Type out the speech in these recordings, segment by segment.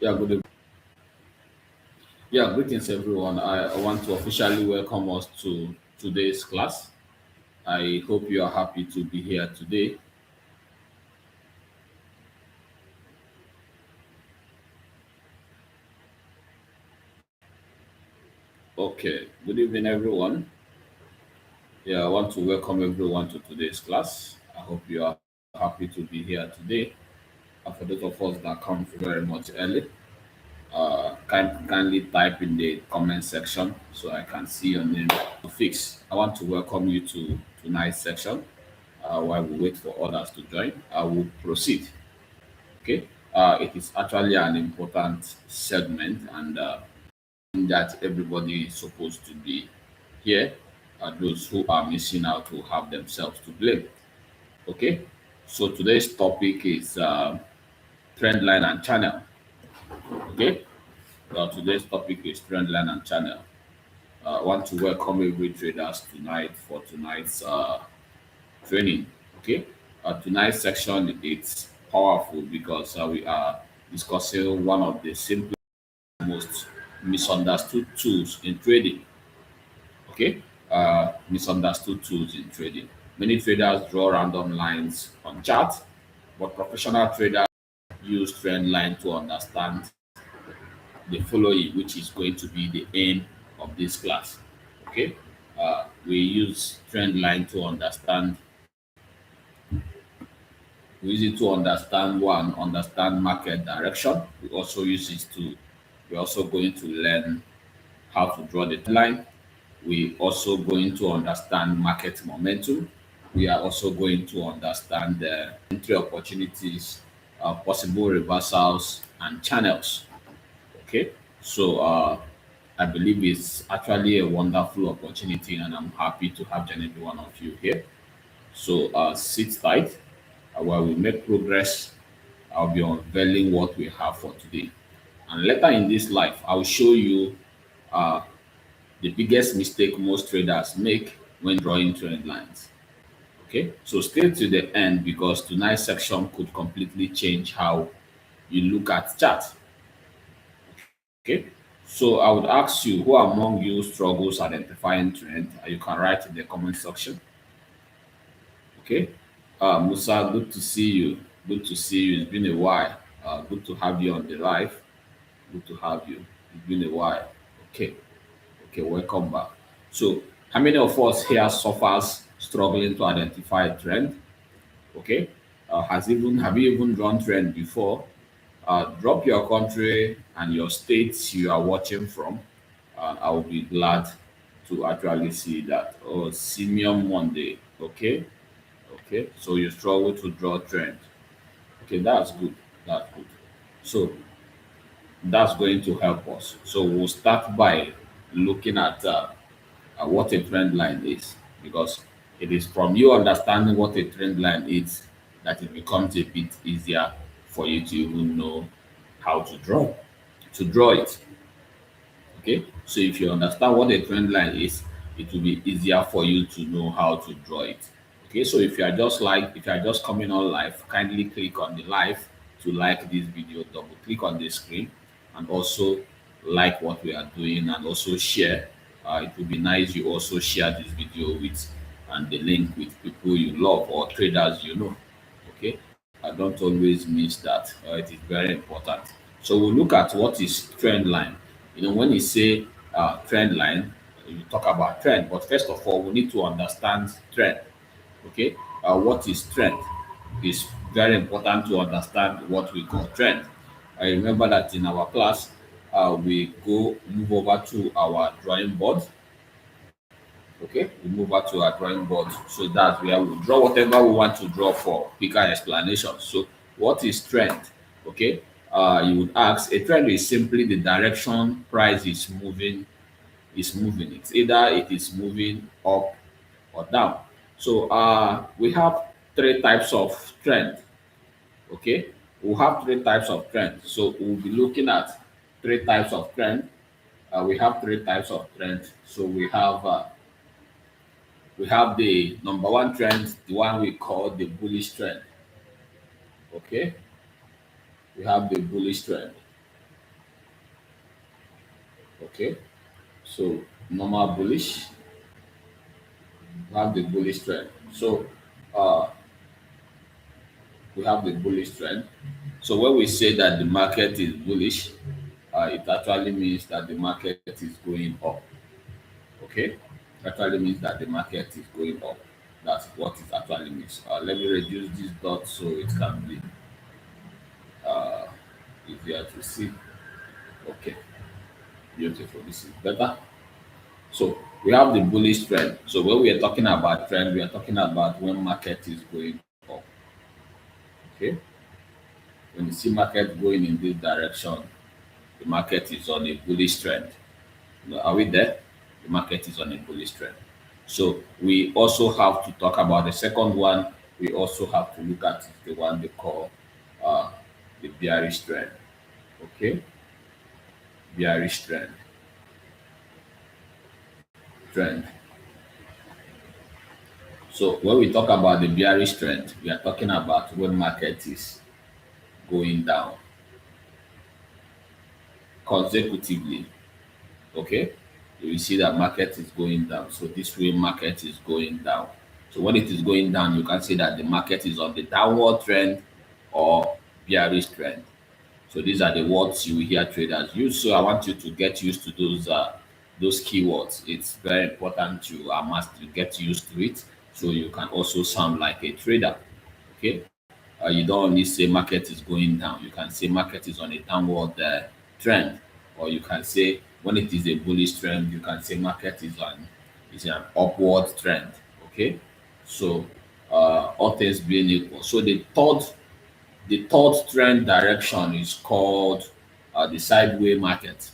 Yeah, greetings everyone. I want to officially welcome us to today's class. I hope you are happy to be here today. Okay, good evening everyone. Yeah, I want to welcome everyone to today's class. I hope you are happy to be here today. For those of us that come very much early, kindly type in the comment section so I can see your name to fix. I want to welcome you to tonight's section. While we wait for others to join, I will proceed. Okay, it is actually an important segment, and that everybody is supposed to be here. Those who are missing out will have themselves to blame. Okay, so today's topic is Trendline and Channel. Okay, today's topic is Trendline and Channel. I want to welcome every traders tonight for tonight's training. Okay, tonight's section it's powerful because we are discussing one of the simplest, most misunderstood tools in trading. Okay, misunderstood tools in trading. Many traders draw random lines on chart, but professional traders use trend line to understand the following, which is going to be the aim of this class. Okay, we use trend line to understand. We use it to understand one, understand market direction. We also use it to. We're also going to learn how to draw the line. We also going to understand market momentum. We are also going to understand the entry opportunities, possible reversals, and channels. Okay, so I believe it's actually a wonderful opportunity, and I'm happy to have every one of you here. So sit tight while we make progress. I'll be unveiling what we have for today. And later in this life, I'll show you uh, the biggest mistake most traders make when drawing trend lines. Okay, so stay to the end because tonight's section could completely change how you look at chart. Okay, so I would ask you who among you struggles identifying trend. You can write in the comment section. Okay, Musa, good to see you. Good to see you. It's been a while. Good to have you on the live. Good to have you. It's been a while. Okay. Okay, welcome back. So, how many of us here suffers struggling to identify a trend? Okay, has even have you even drawn trend before? Drop your country and your states you are watching from. I will be glad to actually see that. Oh, Simeon Monday. Okay, okay. So you struggle to draw trend. Okay, that's good. That's good. So that's going to help us. So we'll start by looking at what a trend line is because it is from you understanding what a trend line is that it becomes a bit easier for you to even know how to draw it. Okay, so if you understand what a trend line is, it will be easier for you to know how to draw it. Okay, so if you are just coming on live, kindly click on the live to like this video, double click on the screen, and also like what we are doing, and also share. It would be nice you also share this video with and the link with people you love or traders you know. Okay, I don't always miss that. It is very important. So we'll look at what is trend line. You know, when you say trend line, you talk about trend, but first of all, we need to understand trend. Okay, what is trend? It's very important to understand what we call trend. I remember that in our class, we go move over to our drawing board. Okay, we move over to our drawing board. So that's where we draw whatever we want to draw for quicker explanation. So, what is trend? Okay, you would ask. A trend is simply the direction price is moving. Is moving. It's either it is moving up or down. So, we have three types of trend. Okay, we have three types of trend. So, we'll be looking at three types of trend. We have three types of trend. So, we have the number one trend, the one we call the bullish trend. Okay, we have the bullish trend. Okay, so normal bullish, we have the bullish trend. So uh, we have the bullish trend. So when we say that the market is bullish, it actually means that the market is going up. Okay, actually means that the market is going up. That's what it actually means. Let me reduce this dot so it can be uh, easier to see. Okay, beautiful. This is better. So we have the bullish trend. So when we are talking about trend, we are talking about when market is going up. Okay, when you see market going in this direction, the market is on a bullish trend. Are we there? The market is on a bullish trend. So we also have to talk about the second one. We also have to look at the one they call uh, the bearish trend. Okay, bearish trend. So when we talk about the bearish trend, we are talking about when market is going down consecutively. Okay, you will see that market is going down. So this way, market is going down. So when it is going down, you can say that the market is on the downward trend or bearish trend. So these are the words you will hear traders use. So I want you to get used to those keywords. It's very important to get used to it, so you can also sound like a trader. Okay, you don't only say market is going down. You can say market is on a downward trend, or you can say when it is a bullish trend, you can say market is an upward trend. Okay, so all things being equal. So the third trend direction is called the sideways market.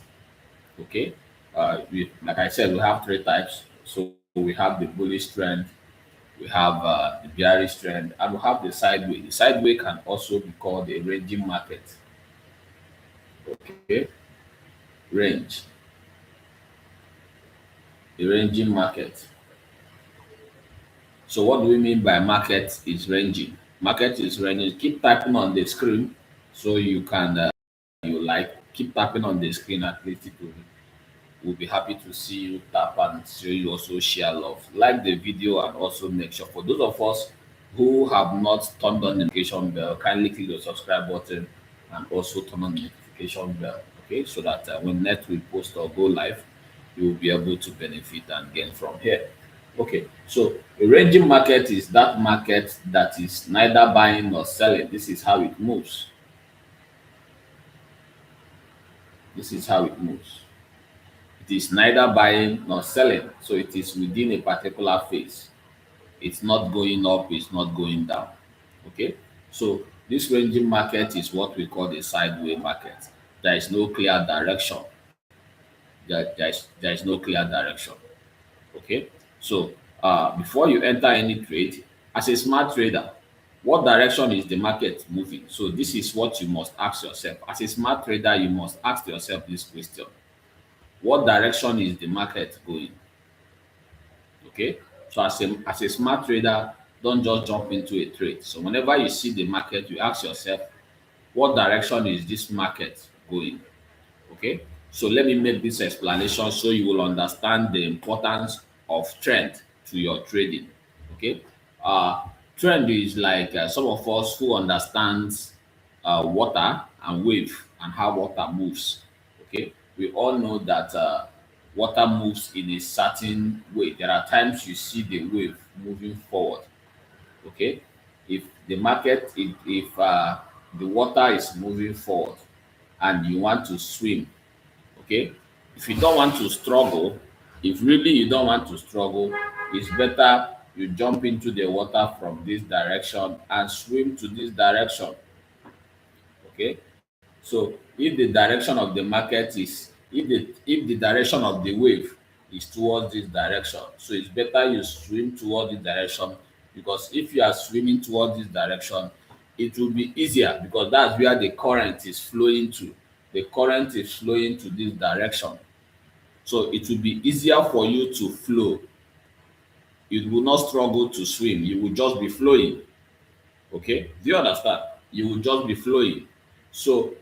Okay, like I said, we have three types. So we have the bullish trend, we have the bearish trend, and we have the sideways. The sideways can also be called a ranging market. Okay, range, a ranging market. So what do we mean by market is ranging? Market is ranging. Keep typing on the screen so you can keep tapping on the screen at least it will. We'll be happy to see you tap and see you also share love. Like the video and also make sure for those of us who have not turned on the notification bell, kindly click the subscribe button and also turn on the notification bell. Okay, so that when next we post or go live, you will be able to benefit and gain from here. Okay, so a ranging market is that market that is neither buying nor selling. This is how it moves. This is how it moves. It is neither buying nor selling. So it is within a particular phase. It's not going up, it's not going down. Okay. So this ranging market is what we call the sideways market. There is no clear direction. There is no clear direction. Okay. So before you enter any trade, as a smart trader, what direction is the market moving? So this is what you must ask yourself. As a smart trader, you must ask yourself this question. What direction is the market going? Okay. So as a smart trader, don't just jump into a trade. So whenever you see the market, you ask yourself, what direction is this market going? Okay. So let me make this explanation so you will understand the importance of trend to your trading. Okay. Uh, Trend is like some of us who understands water and wave and how water moves. Okay. We all know that water moves in a certain way. There are times you see the wave moving forward. Okay. If the market, if the water is moving forward and you want to swim, okay, if you don't want to struggle, if really you don't want to struggle, it's better you jump into the water from this direction and swim to this direction. Okay, so if the direction of the market is if the direction of the wave is towards this direction, so it's better you swim towards this direction, because if you are swimming towards this direction, it will be easier because that's where the current is flowing to. The current is flowing to this direction, so it will be easier for you to flow. You will not struggle to swim, you will just be flowing. Okay, do you understand? You will just be flowing. So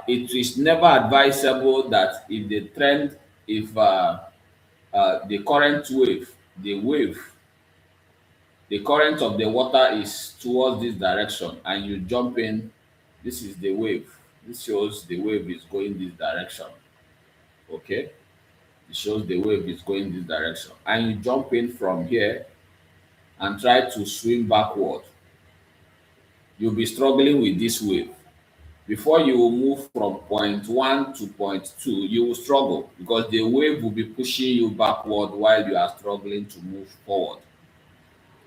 it is never advisable that if the trend if the current wave, the current of the water is towards this direction and you jump in, this is the wave. This shows the wave is going this direction. Okay, it shows the wave is going this direction, and you jump in from here and try to swim backward. You'll be struggling with this wave. Before you will move from point one to point two, you will struggle because the wave will be pushing you backward while you are struggling to move forward.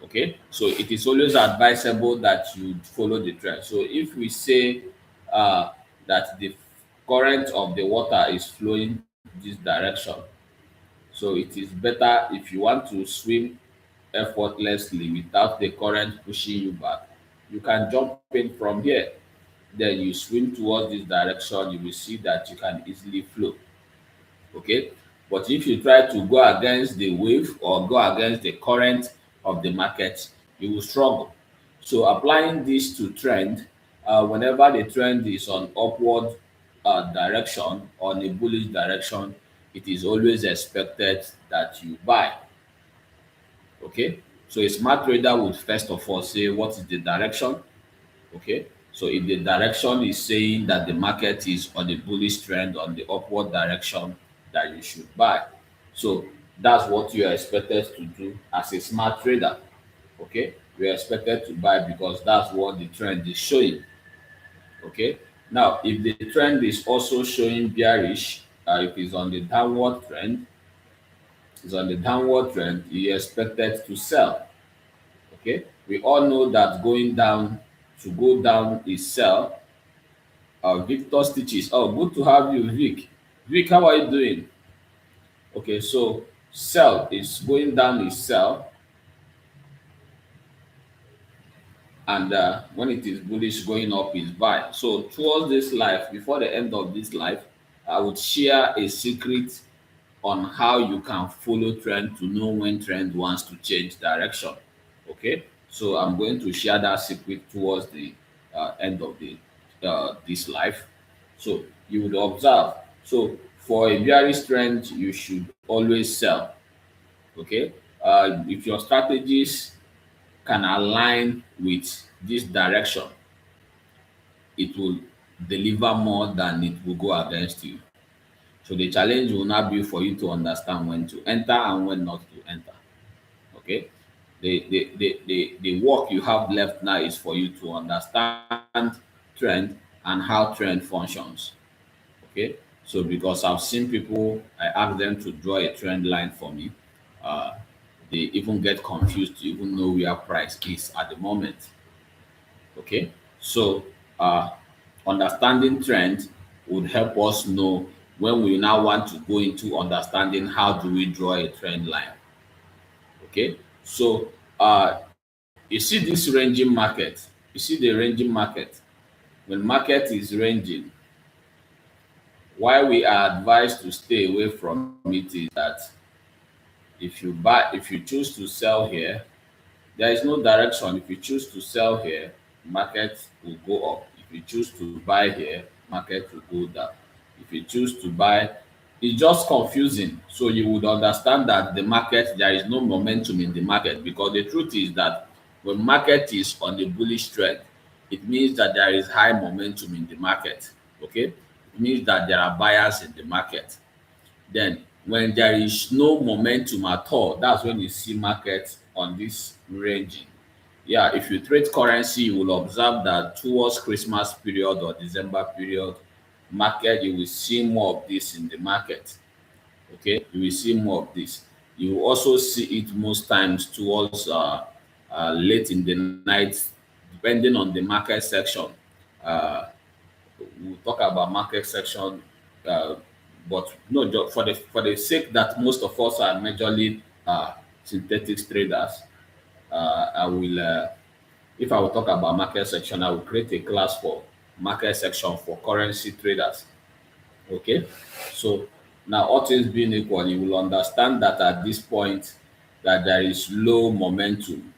Okay, so it is always advisable that you follow the trend. So if we say that the current of the water is flowing this direction, so it is better if you want to swim effortlessly without the current pushing you back, you can jump in from here. Then you swim towards this direction, you will see that you can easily flow. Okay, but if you try to go against the wave or go against the current of the market, you will struggle. So applying this to trend, whenever the trend is on upward direction, on a bullish direction, it is always expected that you buy. Okay, so a smart trader would first of all say what is the direction. Okay, so if the direction is saying that the market is on a bullish trend on the upward direction, that you should buy. So that's what you are expected to do as a smart trader. Okay, you are expected to buy because that's what the trend is showing. Okay, now if the trend is also showing bearish, if it's on the downward trend, you are expected to sell. Okay, we all know that going down, to go down is sell. Victor Stitches, oh, good to have you, Vic. Vic, how are you doing? Okay, so sell is going down is sell, and when it is bullish going up is buy. So towards this life, before the end of this life, I would share a secret on how you can follow trend to know when trend wants to change direction. Okay, so I'm going to share that secret towards the end of the this life. So you would observe. So for a bearish trend, you should always sell. Okay, if your strategies can align with this direction, it will deliver more than it will go against you. So the challenge will now be for you to understand when to enter and when not to enter. Okay, the work you have left now is for you to understand trend and how trend functions. Okay, so because I've seen people, I ask them to draw a trend line for me, uh, they even get confused to even know where price is at the moment. Okay, so understanding trend would help us know when we now want to go into understanding how do we draw a trend line. Okay, so you see this ranging market, you see the ranging market. When market is ranging, why we are advised to stay away from it is that if you choose to sell here, there is no direction. If you choose to sell here, market will go up. If you choose to buy here, market will go down. If you choose to buy, it's just confusing. So you would understand that the market, there is no momentum in the market, because the truth is that when market is on the bullish trend, it means that there is high momentum in the market. Okay, it means that there are buyers in the market. Then when there is no momentum at all, that's when you see market on this ranging. Yeah, if you trade currency, you will observe that towards Christmas period or December period, market, you will see more of this in the market. Okay, you will see more of this. You will also see it most times towards late in the night, depending on the market section. Uh, we'll talk about market section, uh, but no, for the sake that most of us are majorly synthetic traders, I will. If I will talk about market section, I will create a class for market section for currency traders. Okay, so now all things being equal, you will understand that at this point that there is low momentum.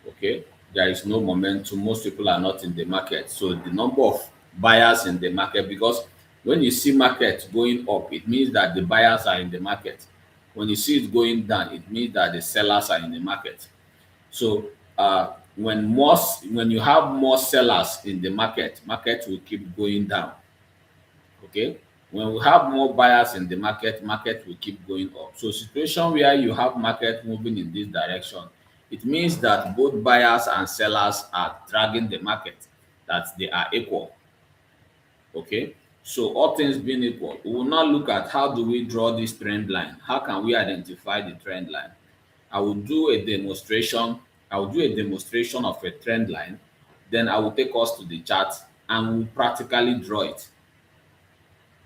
Okay, there is no momentum. Most people are not in the market, so the number of buyers in the market, because When you see market going up, it means that the buyers are in the market. When you see it going down, it means that the sellers are in the market. So when you have more sellers in the market, market will keep going down. Okay. When we have more buyers in the market, market will keep going up. So situation where you have market moving in this direction, it means that both buyers and sellers are dragging the market, that they are equal. Okay. So all things being equal, we will now look at how do we draw this trend line. How can we identify the trend line? I will do a demonstration. I will do a demonstration of a trend line. Then I will take us to the chart and we'll practically draw it.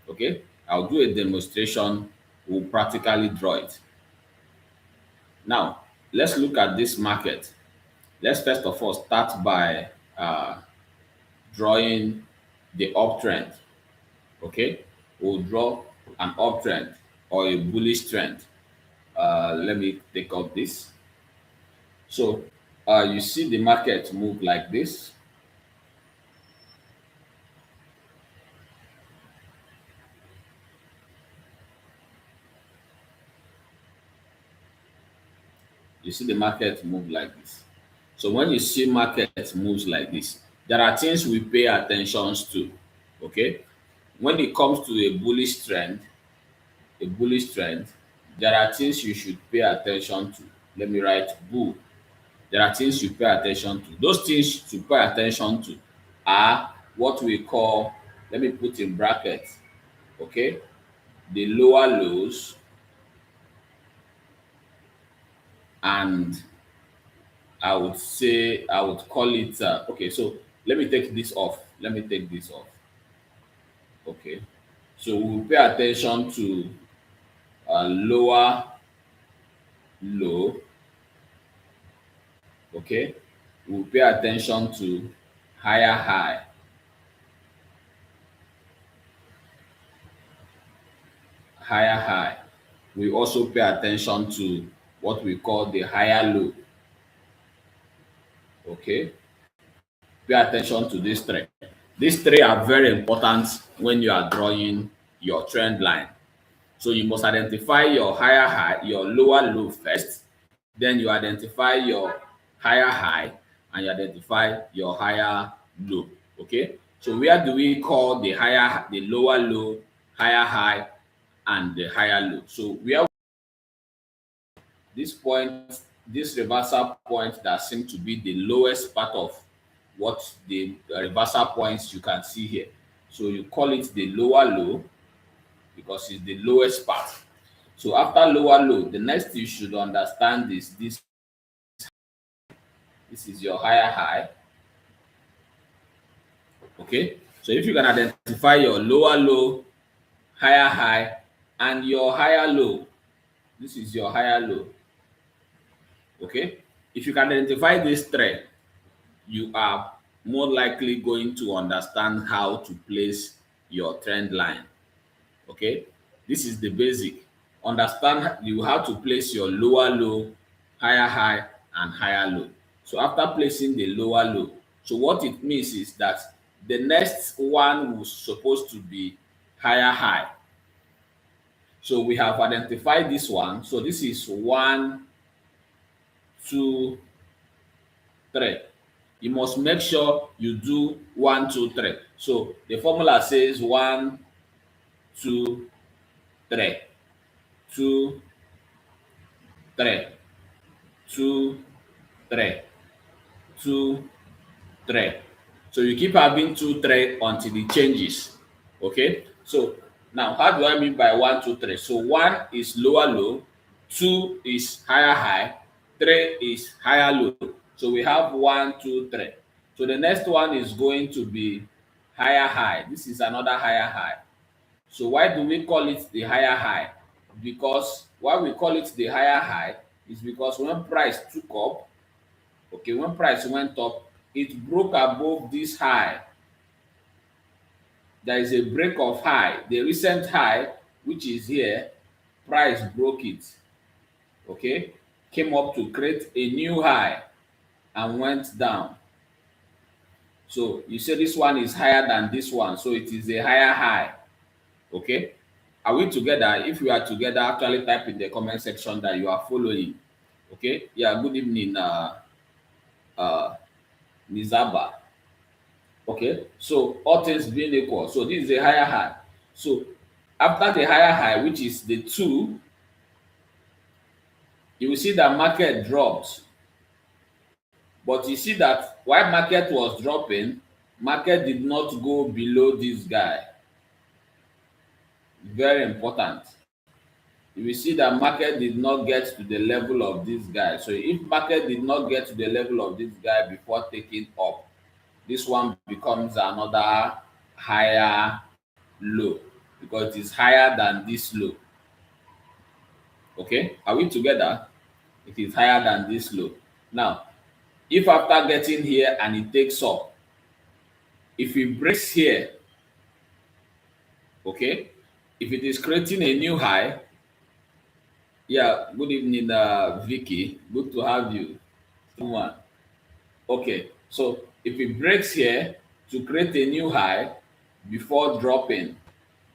Okay, I'll do a demonstration. We'll practically draw it. Now, let's look at this market. Let's first of all start by drawing the uptrend. Okay, we'll draw an uptrend or a bullish trend. Let me take out this. So you see the market move like this. You see the market move like this. So when you see market moves like this, there are things we pay attention to. Okay, when it comes to a bullish trend, there are things you should pay attention to. Let me write bull. There are things you pay attention to. Those things to pay attention to are what we call, let me put in brackets, okay, the lower lows and I would call it, okay, so let me take this off. Let me take this off. Okay. So we will pay attention to lower low. Okay. We'll pay attention to higher high. Higher high. We also pay attention to what we call the higher low. Okay. Pay attention to these three. These three are very important when you are drawing your trend line. So you must identify your higher high, your lower low first. Then you identify your higher high and you identify your higher low. Okay. So where do we call the lower low, higher high, and the higher low? So where this point, this reversal point that seems to be the lowest part of what the reversal points you can see here. So you call it the lower low because it's the lowest part. So after lower low, the next you should understand is this is your higher high. Okay. So if you can identify your lower low, higher high, and your higher low, this is your higher low. Okay. If you can identify this three, you are more likely going to understand how to place your trend line. Okay. This is the basic. Understand you have to place your lower low, higher high, and higher low. So after placing the lower low, so what it means is that the next one was supposed to be higher high. So we have identified this one. So this is 1, 2, 3. You must make sure you do 1, 2, 3. So the formula says 1, 2, 3, 2, 3, 2, 3, 2, 3. So you keep having 2, 3 until it changes. Okay. So now how do I mean by 1, 2, 3? So 1 is lower low, 2 is higher high, 3 is higher low. So we have 1, 2, 3. So the next one is going to be higher high. This is another higher high. So why do we call it the higher high? Because why we call it the higher high is because when price took up, okay, when price went up, it broke above this high. There is a break of high. The recent high, which is here, price broke it. Okay, came up to create a new high and went down. So you say this one is higher than this one, so it is a higher high. Okay, are we together? If we are together, actually type in the comment section that you are following. Okay, yeah, good evening, uh Nizaba. Okay, so all things being equal, so this is a higher high. So after the higher high, which is the two, you will see that market dropped. But you see that while market was dropping, market did not go below this guy. Very important. You will see that market did not get to the level of this guy. So if market did not get to the level of this guy before taking up, this one becomes another higher low because it is higher than this low. Okay, are we together? It is higher than this low. Now, if after getting here and it takes up, if it breaks here, okay, if it is creating a new high, yeah, good evening, Vicky. Good to have you. One. Okay, so if it breaks here to create a new high before dropping,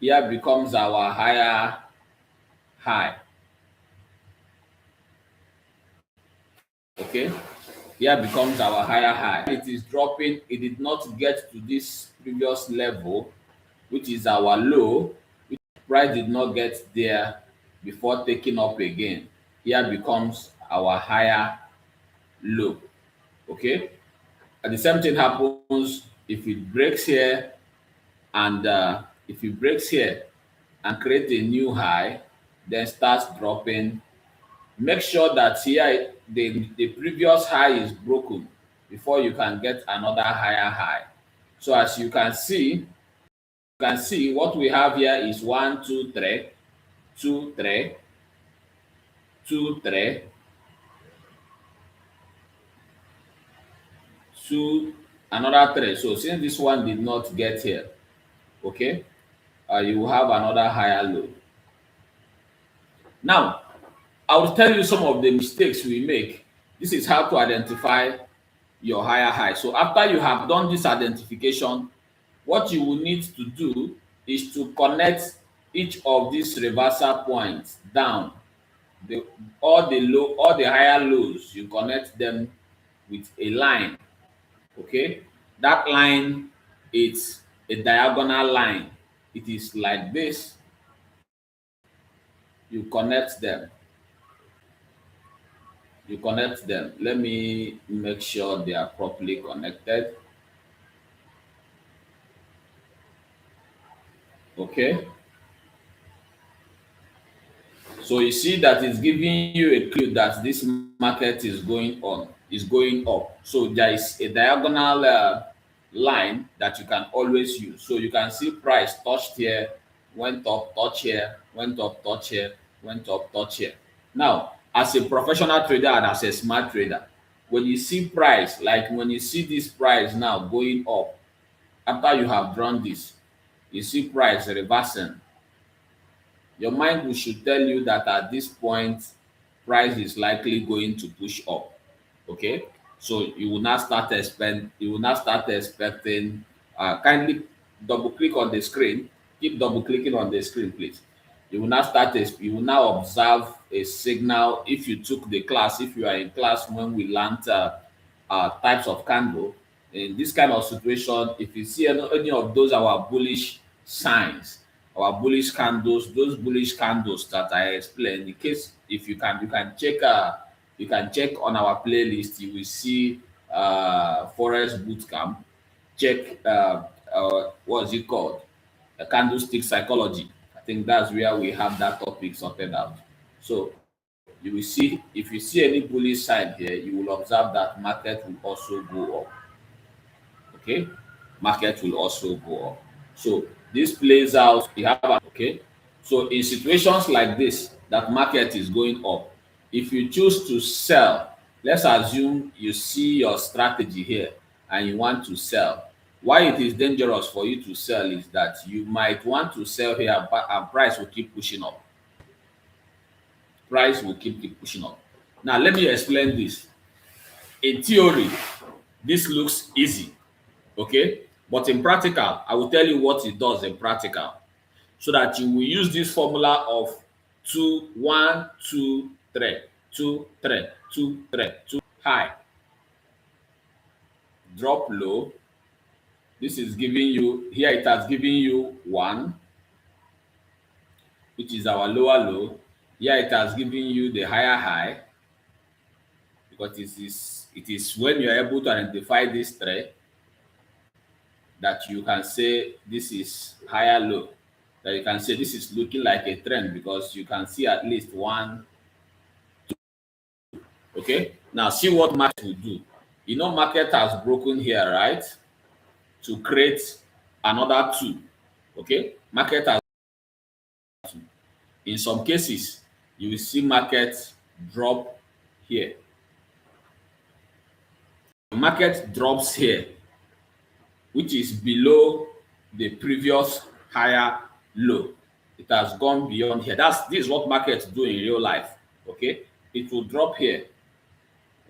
here becomes our higher high. Okay, here becomes our higher high. It is dropping, it did not get to this previous level, which is our low. Price did not get there before taking up again. Here becomes our higher low. Okay, and the same thing happens if it breaks here and if it breaks here and create a new high, then starts dropping. Make sure that here the previous high is broken before you can get another higher high. So as you can see what we have here is 1 2 3 2 3 2 3 2 another 3. So since this one did not get here, okay, you will have another higher low. Now, I will tell you some of the mistakes we make. This is how to identify your higher high. So after you have done this identification, what you will need to do is to connect each of these reversal points down. The, all the higher lows, you connect them with a line. Okay, that line is a diagonal line. It is like this. You connect them. You connect them. Let me make sure they are properly connected. Okay, so you see that it's giving you a clue that this market is going on, is going up. So there is a diagonal line that you can always use. So you can see price touched here, went up, touch here, went up, touch here, went up, touch here. Now, as a professional trader and as a smart trader, when you see price, like when you see this price now going up, after you have drawn this, you see price reversing, your mind should tell you that at this point price is likely going to push up. Okay, so you will not start expecting, kindly double click on the screen, keep double clicking on the screen please. You will now observe a signal. If you took the class, if you are in class when we learned types of candle, in this kind of situation, if you see any of those our bullish signs, our bullish candles, those bullish candles that I explained, in case if you can check on our playlist, you will see Forex Bootcamp. Check what's it called? A candlestick psychology. I think that's where we have that topic sorted out. So you will see, if you see any bullish sign here, you will observe that market will also go up. Okay, market will also go up. So this plays out, you have okay. So in situations like this, that market is going up, if you choose to sell, let's assume you see your strategy here and you want to sell. Why it is dangerous for you to sell is that you might want to sell here, but and price will keep pushing up. Price will keep pushing up. Now let me explain this. In theory, this looks easy, okay, but in practical, I will tell you what it does in practical. so that you will use this formula of 2 1 2 3 2 3 2 3 2 high, drop low. This is giving you here, it has given you 1, which is our lower low. Here it has given you the higher high, because it is when you are able to identify this trend that you can say this is higher low, that you can say this is looking like a trend, because you can see at least 1. Okay, now see what market will do. You know, market has broken here, right, to create another 2. Okay, market has, in some cases you will see market drop here. Market drops here, which is below the previous higher low. It has gone beyond here. This is what markets do in real life. Okay, it will drop here.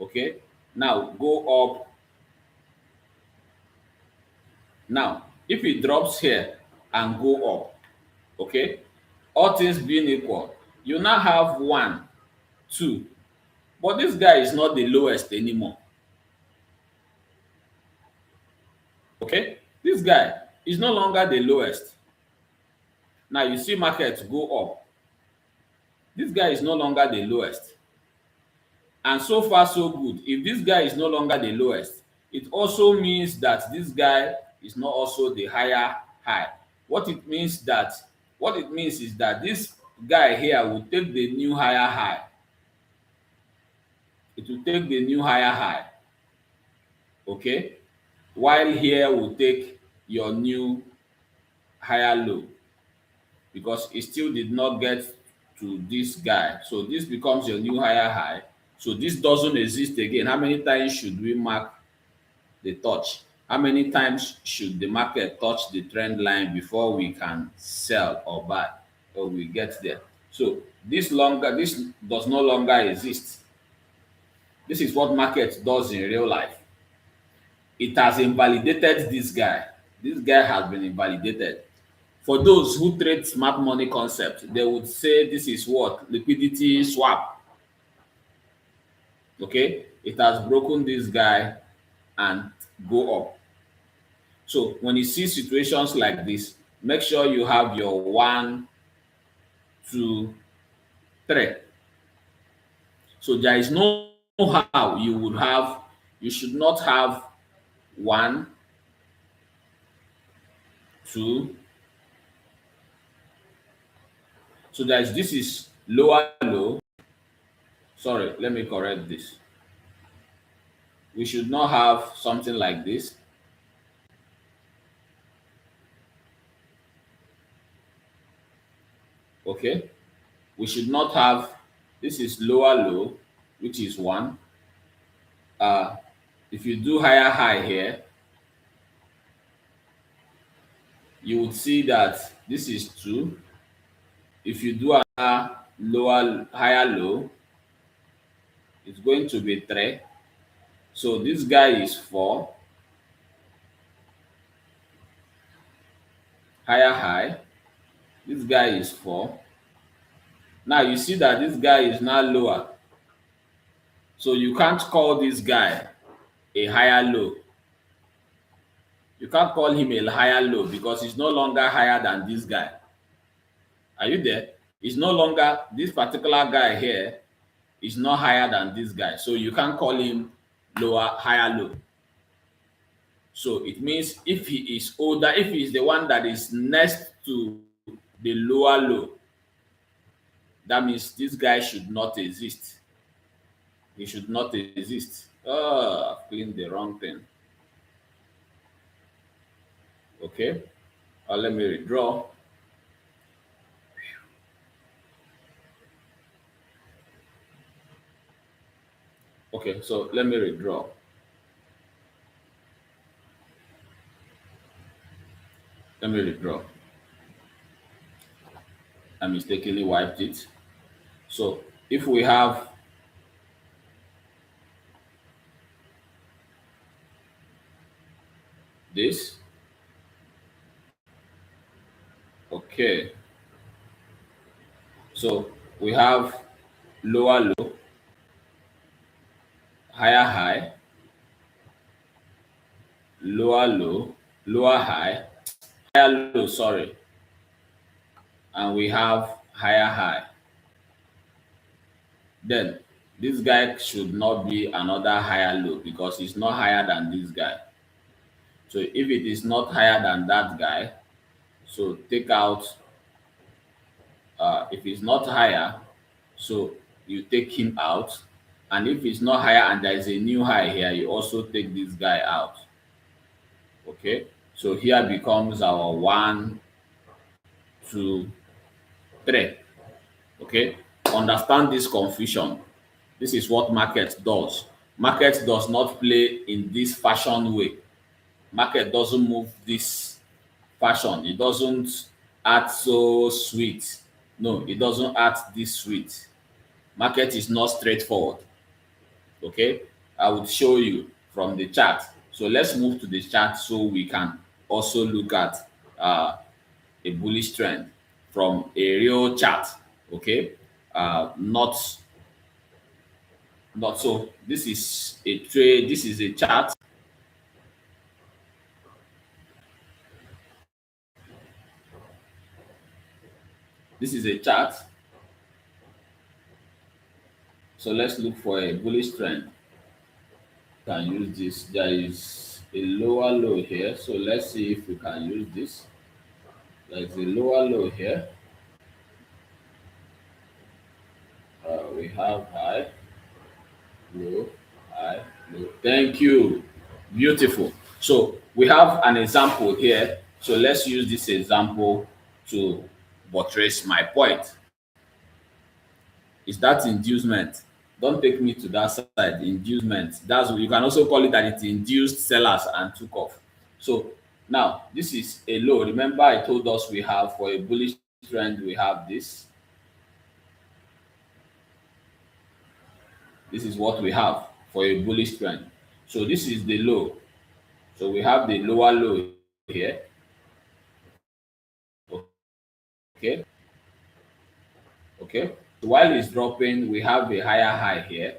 Okay, now go up. Now if it drops here and go up, okay, all things being equal, you now have 1 2, but this guy is not the lowest anymore. Okay, this guy is no longer the lowest. Now you see market go up, this guy is no longer the lowest. And so far so good. If this guy is no longer the lowest, it also means that this guy is not also the higher high. What it means is that this guy here will take the new higher high. It will take the new higher high. Okay, while here will take your new higher low, because it still did not get to this guy. So this becomes your new higher high. So this doesn't exist again. How many times should we mark the touch? How many times should the market touch the trend line before we can sell or buy, or we get there? So this does no longer exist. This is what market does in real life. It has invalidated this guy. This guy has been invalidated. For those who trade smart money concept, they would say this is what? Liquidity swap. Okay? It has broken this guy and go up. So when you see situations like this, make sure you have your 1 2 3. So there is no how you should not have 1 2. So this is lower low. Sorry, let me correct this. We should not have something like this. Okay, we should not have, this is lower low, which is 1. If you do higher high here, you would see that this is 2. If you do a higher low, it's going to be 3. So this guy is 4. Higher high, this guy is 4. Now you see that this guy is now lower. So you can't call this guy a higher low. You can't call him a higher low, because he's no longer higher than this guy. Are you there? He's no longer, this particular guy here is not higher than this guy. So you can't call him higher low. So it means if he is older, if he is the one that is next to the lower low, that means this guy should not exist. He should not exist. Oh, I've cleaned the wrong thing. Okay. Let me redraw. Okay, so let me redraw. Let me redraw. I mistakenly wiped it. So if we have this, okay, So we have lower low, higher high, lower low, lower high, higher low, sorry, and we have higher high. Then this guy should not be another higher low because it's not higher than this guy. So if it is not higher than that guy, so take out, if it's not higher, so you take him out. And if it's not higher and there is a new high here, you also take this guy out. Okay, so here becomes our one, two, three. Okay, understand this confusion. This is what market does. Market does not play in this fashion way. Market doesn't move this fashion. It doesn't act so sweet. No, it doesn't act this sweet. Market is not straightforward. Okay, I would show you from the chart. So let's move to the chart so we can also look at a bullish trend from a real chart. Okay, not so. This is a trade. This is a chart. This is a chart. So let's look for a bullish trend. Can use this. There is a lower low here. So let's see if we can use this. There is a lower low here. We have high, low, high, low. Thank you. Beautiful. So we have an example here. So let's use this example to buttress my point. Is that inducement? Don't take me to that side. Inducement. That's, you can also call it that it induced sellers and took off. So now this is a low. Remember, I told us we have, for a bullish trend, we have this. This is what we have for a bullish trend. So this is the low. So we have the lower low here. Okay. Okay. So while it's dropping, we have a higher high here.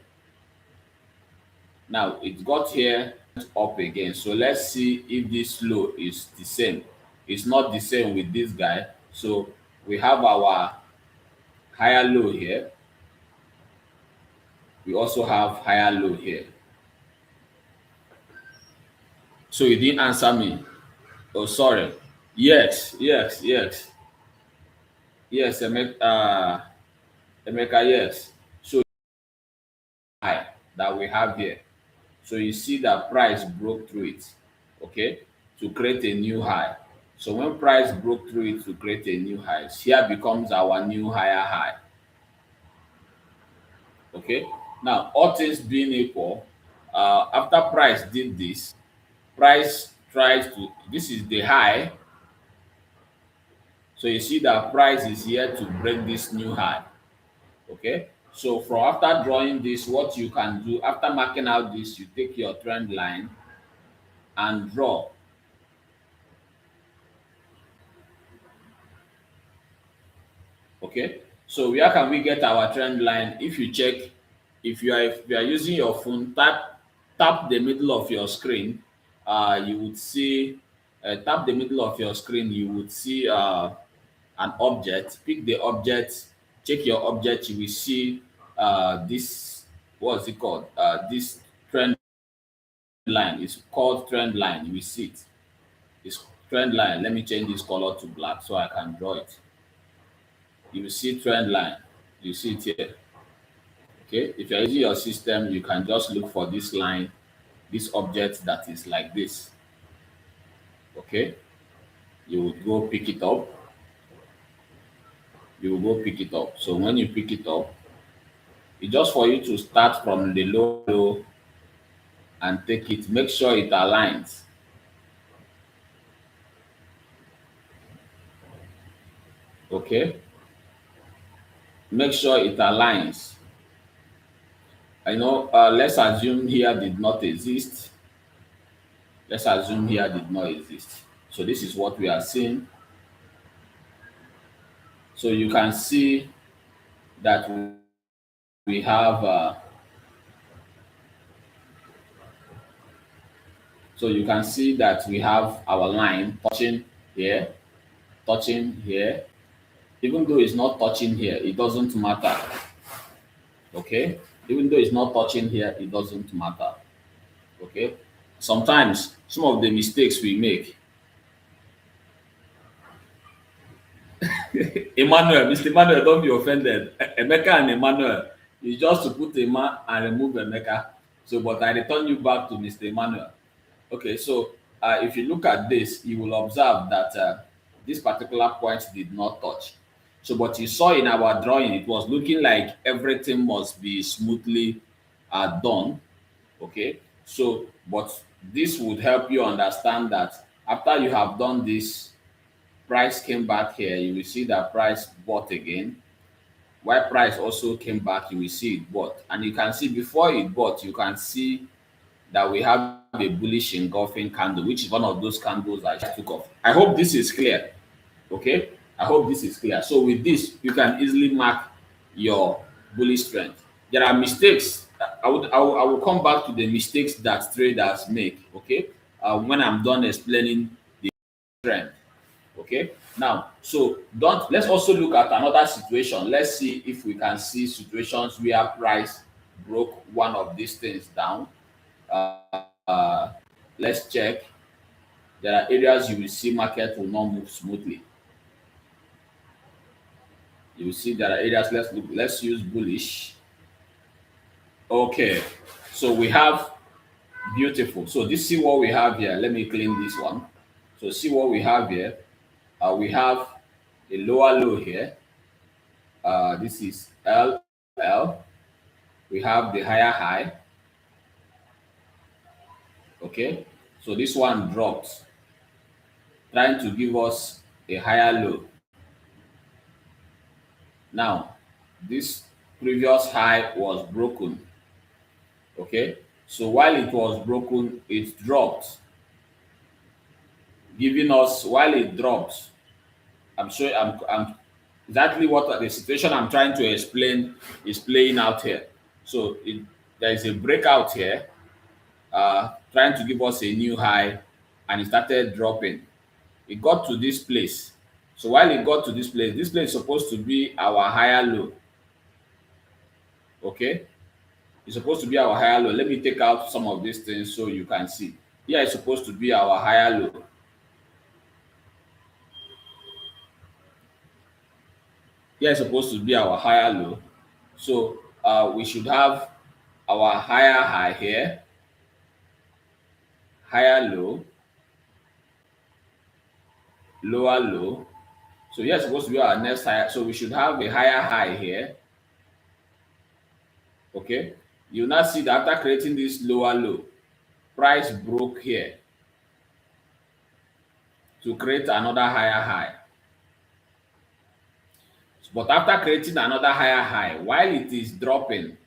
Now it got here up again. So let's see if this low is the same. It's not the same with this guy. So we have our higher low here. We also have higher low here. So you didn't answer me. Oh, sorry. Yes, yes, yes. Yes, Emeka, yes. So high that we have here. So you see that price broke through it, okay, to create a new high. So when price broke through it to create a new high, here becomes our new higher high. Okay. Now, all things being equal, after price did this, price tries to, this is the high. So you see that price is here to break this new high. Okay. So from after drawing this, what you can do after marking out this, you take your trend line and draw. Okay. So where can we get our trend line? If you check, if you are using your phone, tap the middle of your screen. You would see, tap the middle of your screen. You would see an object. Pick the object. Check your object. You will see this. What's it called? This trend line is called trend line. You will see it. It's trend line. Let me change this color to black so I can draw it. You will see trend line. You see it here. Okay. If you're using your system, you can just look for this line, this object that is like this. Okay. You would go pick it up. You will go pick it up. So when you pick it up, it's just for you to start from the low and take it. Make sure it aligns. Okay. Make sure it aligns. I know, let's assume here did not exist. Let's assume here did not exist. So this is what we are seeing. So you can see that we have so you can see that we have our line here touching here. Even though it's not touching here, it doesn't matter. Okay, even though it's not touching here, it doesn't matter. Okay, sometimes some of the mistakes we make, Emmanuel, Mr. Emmanuel, don't be offended. Emeka and Emmanuel, it's just to put Emma and remove Emeka. So, but I return you back to Mr. Emmanuel. Okay, so if you look at this, you will observe that this particular point did not touch. So, but you saw in our drawing, it was looking like everything must be smoothly done. Okay, so, but this would help you understand that after you have done this, price came back here, you will see that price bought again. While price also came back, you will see it bought. And you can see before it bought, you can see that we have a bullish engulfing candle, which is one of those candles I took off. I hope this is clear. Okay, I hope this is clear. So with this, you can easily mark your bullish trend. There are mistakes. I will come back to the mistakes that traders make. Okay, when I'm done explaining the trend. Okay, now so don't let's also look at another situation. Let's see if we can see situations where price broke one of these things down. uh, let's check. There are areas you will see market will not move smoothly. You will see there are areas. Let's use bullish. Okay, so we have beautiful. So this see what we have here. Let me clean this one. So see what we have here. We have a lower low here. This is LL. We have the higher high. Okay, so this one dropped, trying to give us a higher low. Now, this previous high was broken. Okay, so while it was broken, it dropped, giving us while it drops. I'm sure I'm exactly what the situation I'm trying to explain is playing out here. So there is a breakout here, trying to give us a new high, and it started dropping. It got to this place. So while it got to this place is supposed to be our higher low. Okay, it's supposed to be our higher low. Let me take out some of these things so you can see. Here is supposed to be our higher low. Here is supposed to be our higher low. So we should have our higher high here, higher low, lower low. So here is supposed to be our next higher. So we should have a higher high here. Okay, you now see that after creating this lower low, price broke here to create another higher high. But after creating another higher high, while it is dropping,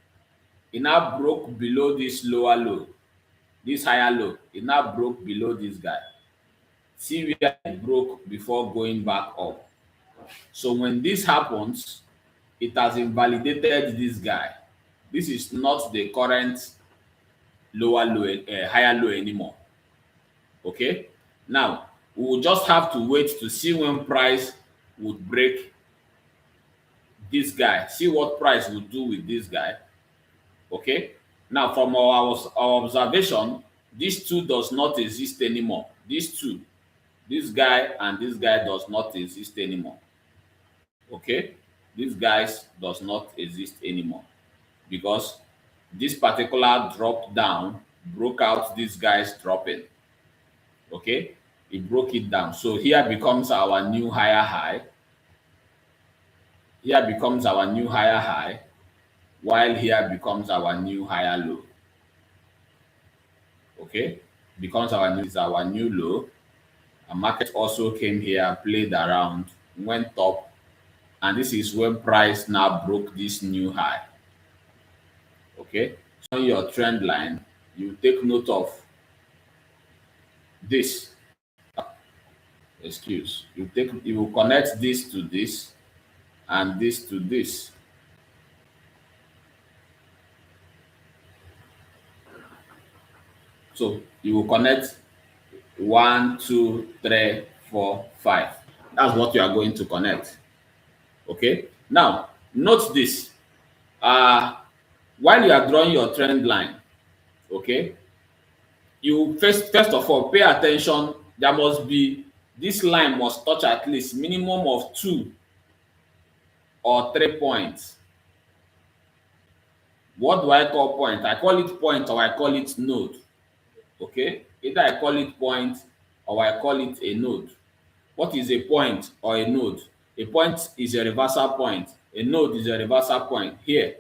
it now broke below this lower low, this higher low. It now broke below this guy. See where it broke before going back up. So when this happens, it has invalidated this guy. This is not the current lower low, higher low anymore. Okay, now we will just have to wait to see when price would break this guy, see what price will do with this guy. Okay, now from our observation, these two does not exist anymore. These two, this guy and this guy, does not exist anymore. Okay, these guys does not exist anymore because this particular drop down broke out these guys dropping. Okay, it broke it down. So here becomes our new higher high. Here becomes our new higher high, while here becomes our new higher low. Okay, becomes our new low. A market also came here, played around, went up, and this is when price now broke this new high. Okay, so on your trend line, you take note of this. You will connect this to this and this to this. So you will connect 1, 2, 3, 4, 5. That's what you are going to connect. Okay. Now note this. Uh while you are drawing your trend line, okay, you first of all pay attention. There must be, this line must touch at least minimum of 2 or 3 points. What do I call point? I call it point or I call it node. Okay, either I call it point or I call it a node. What is a point or a node? A point is a reversal point. A node is a reversal point here.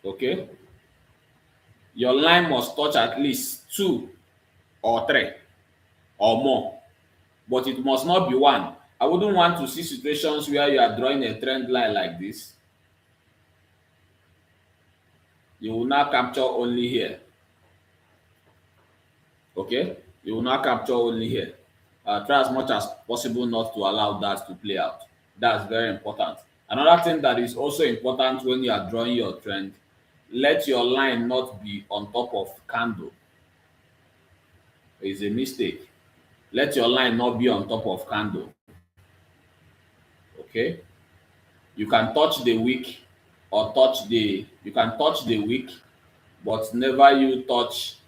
Okay, your line must touch at least 2 or 3 or more, but it must not be 1. I wouldn't want to see situations where you are drawing a trend line like this. You will now capture only here. Okay, you will now capture only here. Try as much as possible not to allow that to play out. That's very important. Another thing that is also important when you are drawing your trend, let your line not be on top of candle. It's a mistake. Let your line not be on top of candle. Okay, you can touch the wick or you can touch the wick, but never you touch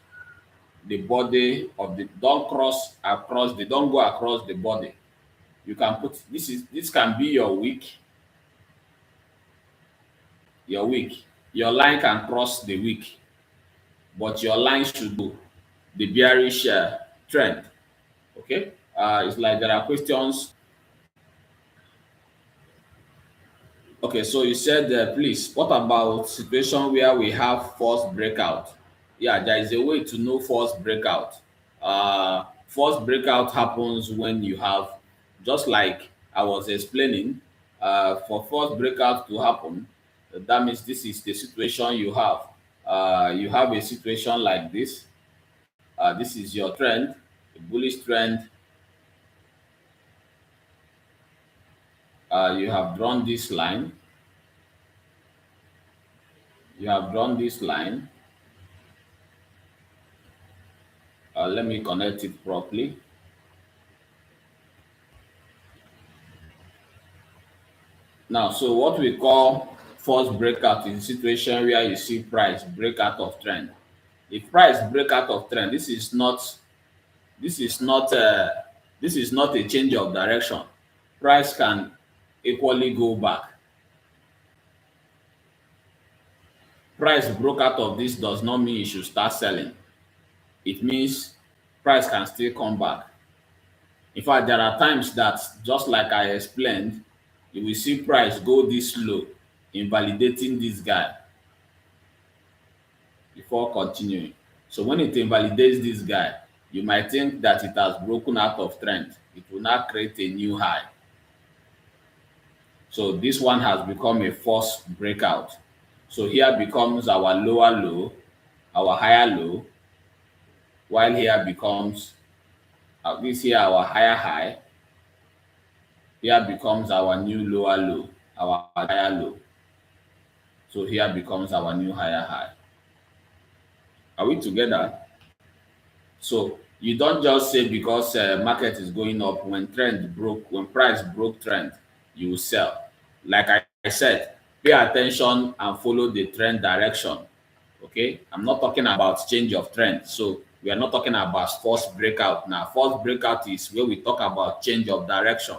the body of the, don't go across the body. You can put, this can be your wick. Your line can cross the wick, but your line should go the bearish trend. Okay, it's like there are questions. Okay, so you said, please, what about situation where we have false breakout? Yeah, there is a way to know false breakout. False breakout happens when you have, just like I was explaining, for false breakout to happen, that means this is the situation you have. You have a situation like this. This is your trend, a bullish trend. You have drawn this line. You have drawn this line. Let me connect it properly. Now, so what we call false breakout is a situation where you see price break out of trend. If price break out of trend, this is not this is not a change of direction. Price can equally go back. Price broke out of this does not mean you should start selling. It means price can still come back. In fact, there are times that, just like I explained, you will see price go this low, invalidating this guy before continuing. So when it invalidates this guy, you might think that it has broken out of trend. It will not create a new high. So this one has become a false breakout. So here becomes our lower low, our higher low, while here becomes this here our higher high. Here becomes our new lower low, our higher low. So here becomes our new higher high. Are we together? So you don't just say because market is going up, when price broke trend, you will sell. Like I said, pay attention and follow the trend direction. Okay, I'm not talking about change of trend. So we are not talking about false breakout now. False breakout is where we talk about change of direction.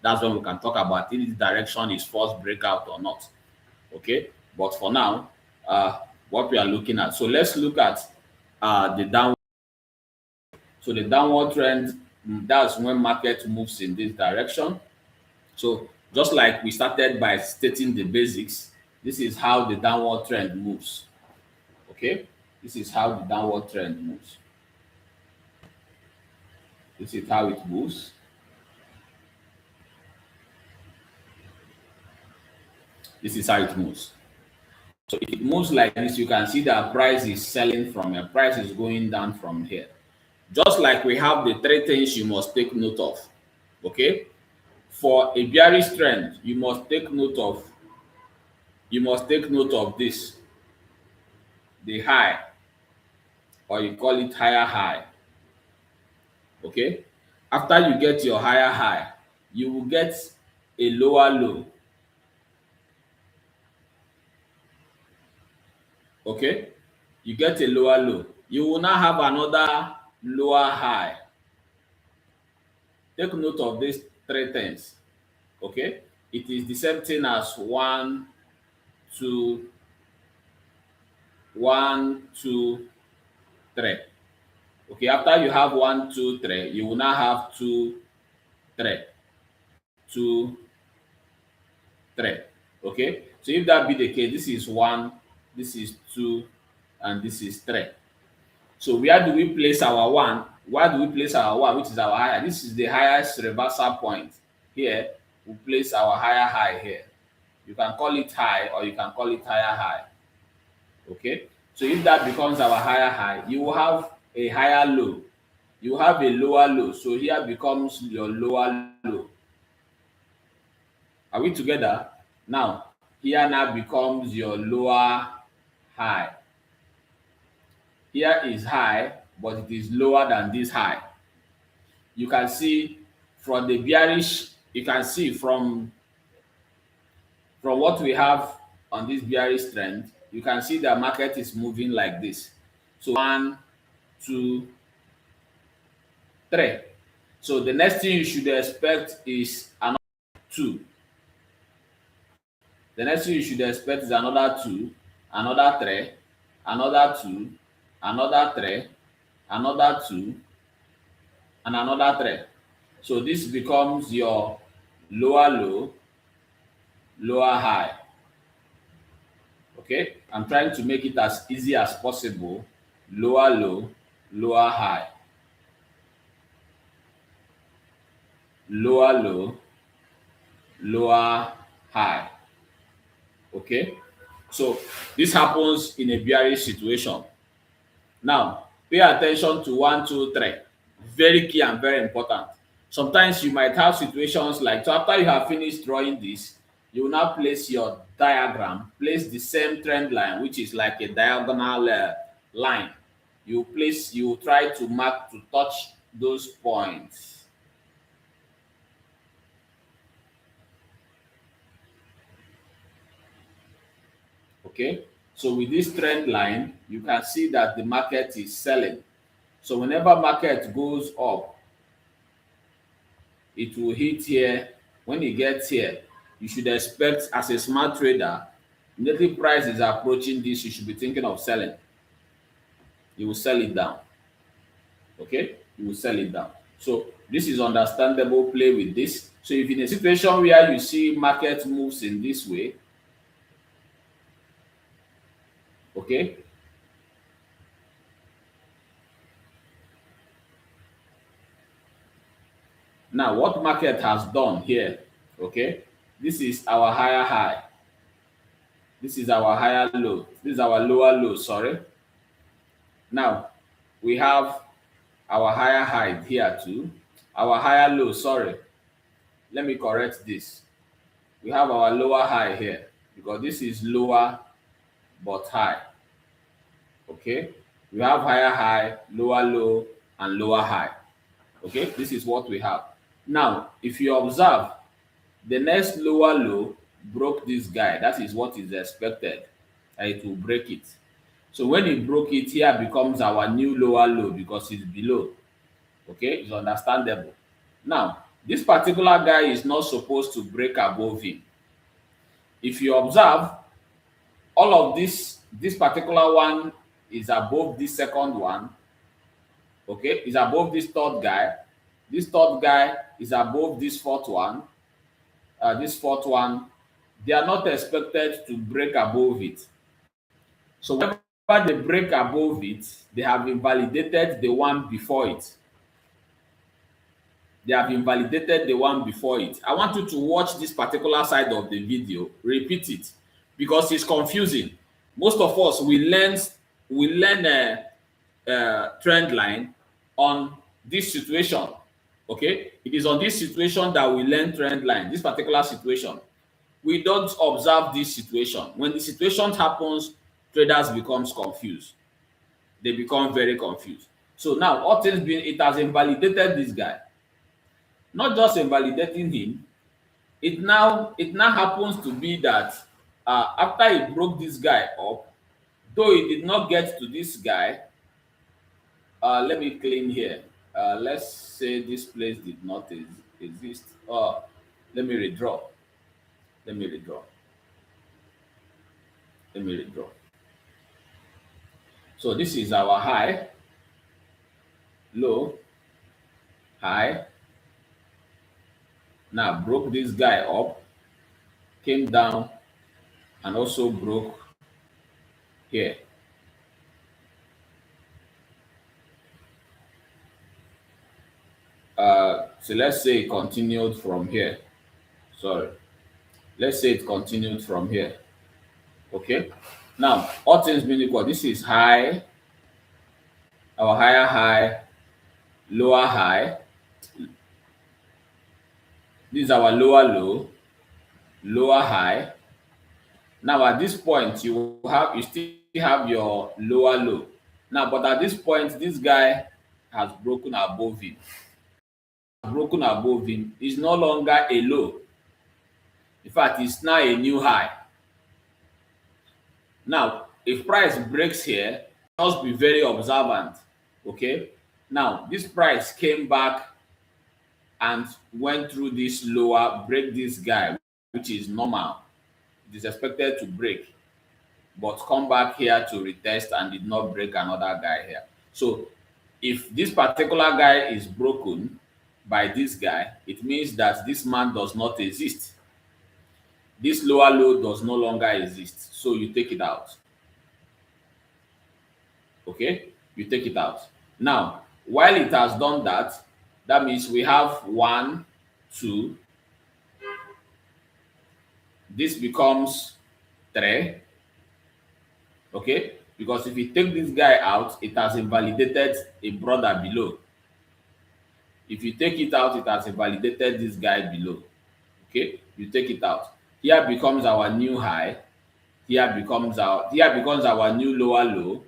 That's when we can talk about if this direction is false breakout or not. Okay, but for now, what we are looking at. So let's look at the downward. So the downward trend, that's when market moves in this direction. So just like we started by stating the basics, this is how the downward trend moves. Okay, this is how the downward trend moves. This is how it moves. This is how it moves. So if it moves like this, you can see that price is selling from here. Price is going down from here. Just like we have the 3 things you must take note of. Okay, for a bearish trend, you must take note of this, the high. or you call it higher high. Okay, after you get your higher high, you will get a lower low. Okay, you get a lower low, you will now have another lower high. Take note of these three things. Okay, it is the same thing as one, two, one, two, three. Okay, after you have one, two, three, you will now have two, three, two, three. Okay, so if that be the case, this is one, this is two, and this is three. So where do we place our one? Where do we place our one, which is our higher? This is the highest reversal point. Here, we place our higher high here. You can call it high or you can call it higher high. Okay, so if that becomes our higher high, you will have a higher low. You have a lower low. So here becomes your lower low. Are we together? Now, here now becomes your lower high. Here is high, but it is lower than this high. You can see from the bearish, you can see from what we have on this bearish trend, you can see the market is moving like this. So one, two, three. So the next thing you should expect is another two. The next thing you should expect is another two, another three, another two, another three, another two, and another three. So this becomes your lower low, lower high. Okay, I'm trying to make it as easy as possible. Lower low, lower high. Lower low, lower high. Okay, so this happens in a bearish situation. Now pay attention to one, two, three. Very key and very important. Sometimes you might have situations like, so after you have finished drawing this, you will now place your diagram, place the same trend line, which is like a diagonal line. You try to mark to touch those points. Okay, so with this trend line, you can see that the market is selling. So whenever market goes up, it will hit here. When it gets here, you should expect, as a smart trader, immediately price is approaching this, you should be thinking of selling. You will sell it down. Okay, you will sell it down. So this is understandable. Play with this. So if in a situation where you see market moves in this way, okay, now what market has done here, okay, this is our higher high, this is our higher low, this is our lower low, sorry. Now we have our higher high here too, our higher low, sorry, let me correct this. We have our lower high here because this is lower but high. Okay, we have higher high, lower low, and lower high. Okay, this is what we have. Now if you observe, the next lower low broke this guy. That is what is expected, and it will break it. So when it broke it, here becomes our new lower low because it's below. Okay, it's understandable. Now this particular guy is not supposed to break above him. If you observe, all of this particular one is above this second one. Okay, is above this third guy. This third guy is above this fourth one. This fourth one, they are not expected to break above it. So whenever they break above it, they have invalidated the one before it. They have invalidated the one before it. I want you to watch this particular side of the video, repeat it, because it's confusing. Most of us, we learn a trend line on this situation. Okay, it is on this situation that we learn trend line, this particular situation. We don't observe this situation. When the situation happens, traders becomes confused. they become very confused. So now all things being, it has invalidated this guy. Not just invalidating him, it now happens to be that after he broke this guy up, though he did not get to this guy. Let me clean here. Let's say this place did not exist. Let me redraw. Let me redraw. Let me redraw. So this is our high, low, high. Now broke this guy up, came down, and also broke here. So let's say it continued from here. Sorry. Let's say it continued from here. Okay. Now, all things being equal, this is high, our higher high, lower high. This is our lower low, lower high. Now at this point, you still have your lower low. Now, but at this point, this guy has broken above him. Broken above him is no longer a low. In fact, it's now a new high. Now, if price breaks here, just be very observant. Okay. Now, this price came back and went through this lower, break this guy, which is normal. It is expected to break, but come back here to retest and did not break another guy here. So if this particular guy is broken by this guy, it means that this man does not exist. This lower low does no longer exist. So you take it out. Okay, you take it out. Now, while it has done that, that means we have 1, 2. This becomes 3. Okay, because if you take this guy out, it has invalidated a brother below. If you take it out, it has invalidated this guy below. Okay, you take it out. Here becomes our new high. Here becomes our new lower low.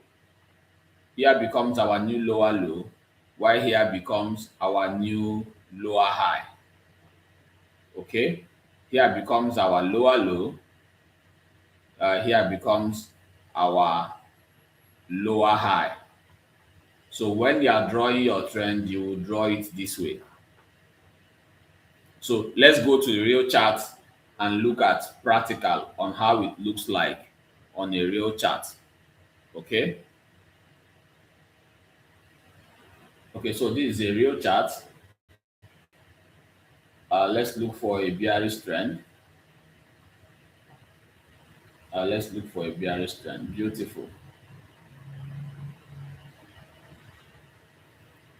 Here becomes our new lower low, while here becomes our new lower high. Okay, here becomes our lower low. Here becomes our lower high. So when you are drawing your trend, you will draw it this way. So let's go to the real chart and look at practical on how it looks like on a real chart. Okay. Okay, so this is a real chart. Let's look for a bearish trend. Let's look for a bearish trend. Beautiful.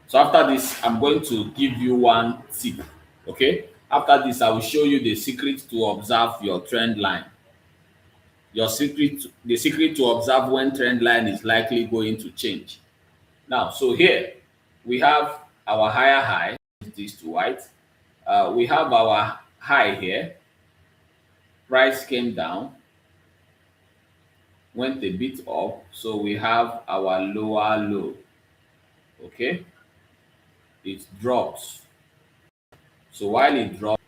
So after this, I'm going to give you one tip. Okay. After this, I will show you the secret to observe your trend line. The secret to observe when trend line is likely going to change. Now, so here we have our higher high. This to white. We have our high here. Price came down, went a bit up, so we have our lower low. Okay, it drops. So while it drops,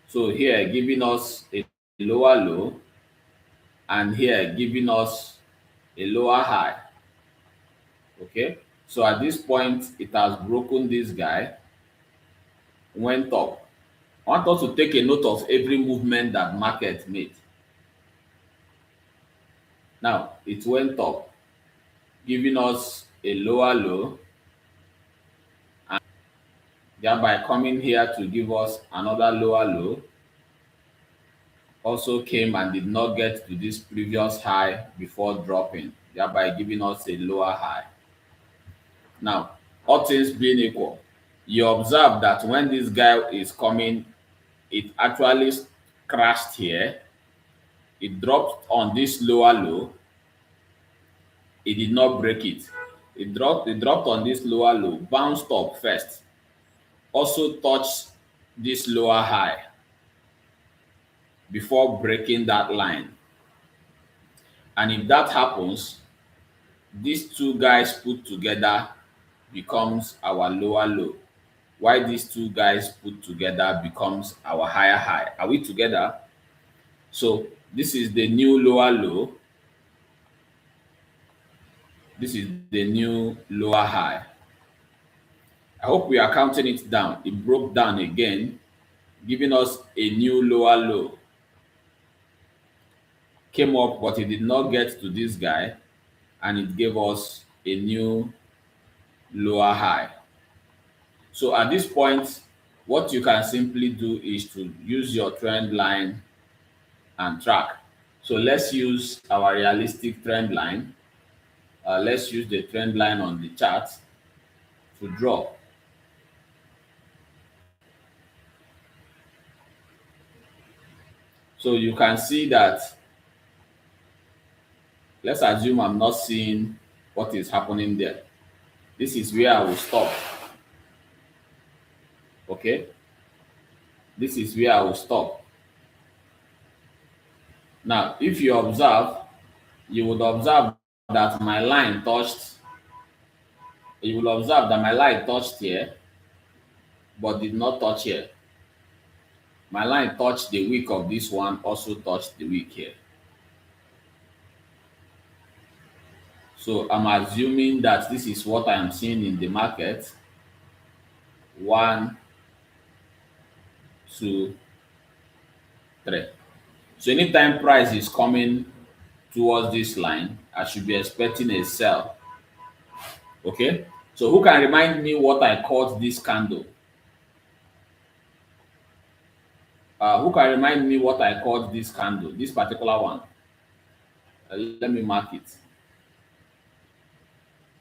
so here giving us a lower low, and here giving us a lower high. Okay, so at this point it has broken this guy, went up. I want us to take a note of every movement that market made. Now it went up, giving us a lower low, and thereby coming here to give us another lower low. Also came and did not get to this previous high before dropping, thereby giving us a lower high. Now, all things being equal, you observe that when this guy is coming, it actually crashed here. It dropped on this lower low. It did not break it. It dropped on this lower low, bounced up first, also touched this lower high before breaking that line. And if that happens, these two guys put together becomes our lower low, while these two guys put together becomes our higher high. Are we together? So this is the new lower low, this is the new lower high. I hope we are counting it down. It broke down again, giving us a new lower low. Came up, but it did not get to this guy, and it gave us a new lower high. So at this point, what you can simply do is to use your trend line and track. So let's use our realistic trend line. Let's use the trend line on the chart to draw. So you can see that, let's assume I'm not seeing what is happening there. This is where I will stop. Okay, this is where I will stop. Now, if you observe, you would observe that my line touched, you will observe that my line touched here, but did not touch here. My line touched the wick of this one, also touched the wick here. So I'm assuming that this is what I am seeing in the market. 1, 2, 3. So anytime price is coming towards this line, I should be expecting a sell. Okay, so who can remind me what I called this candle? Who can remind me what I called this candle, this particular one? Let me mark it.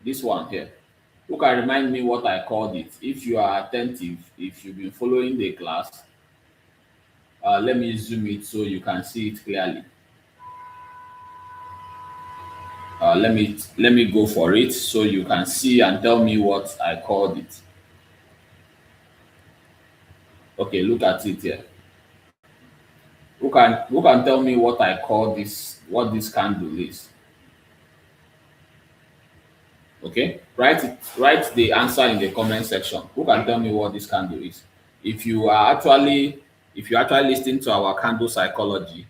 This one here. Who can remind me what I called it? If you are attentive, if you've been following the class, let me zoom it so you can see it clearly. Let me go for it so you can see and tell me what I called it. Okay, look at it here. Who can tell me what I call this, what this candle is? Okay, write the answer in the comment section. Who can tell me what this candle is? If you are actually listening to our candle psychology,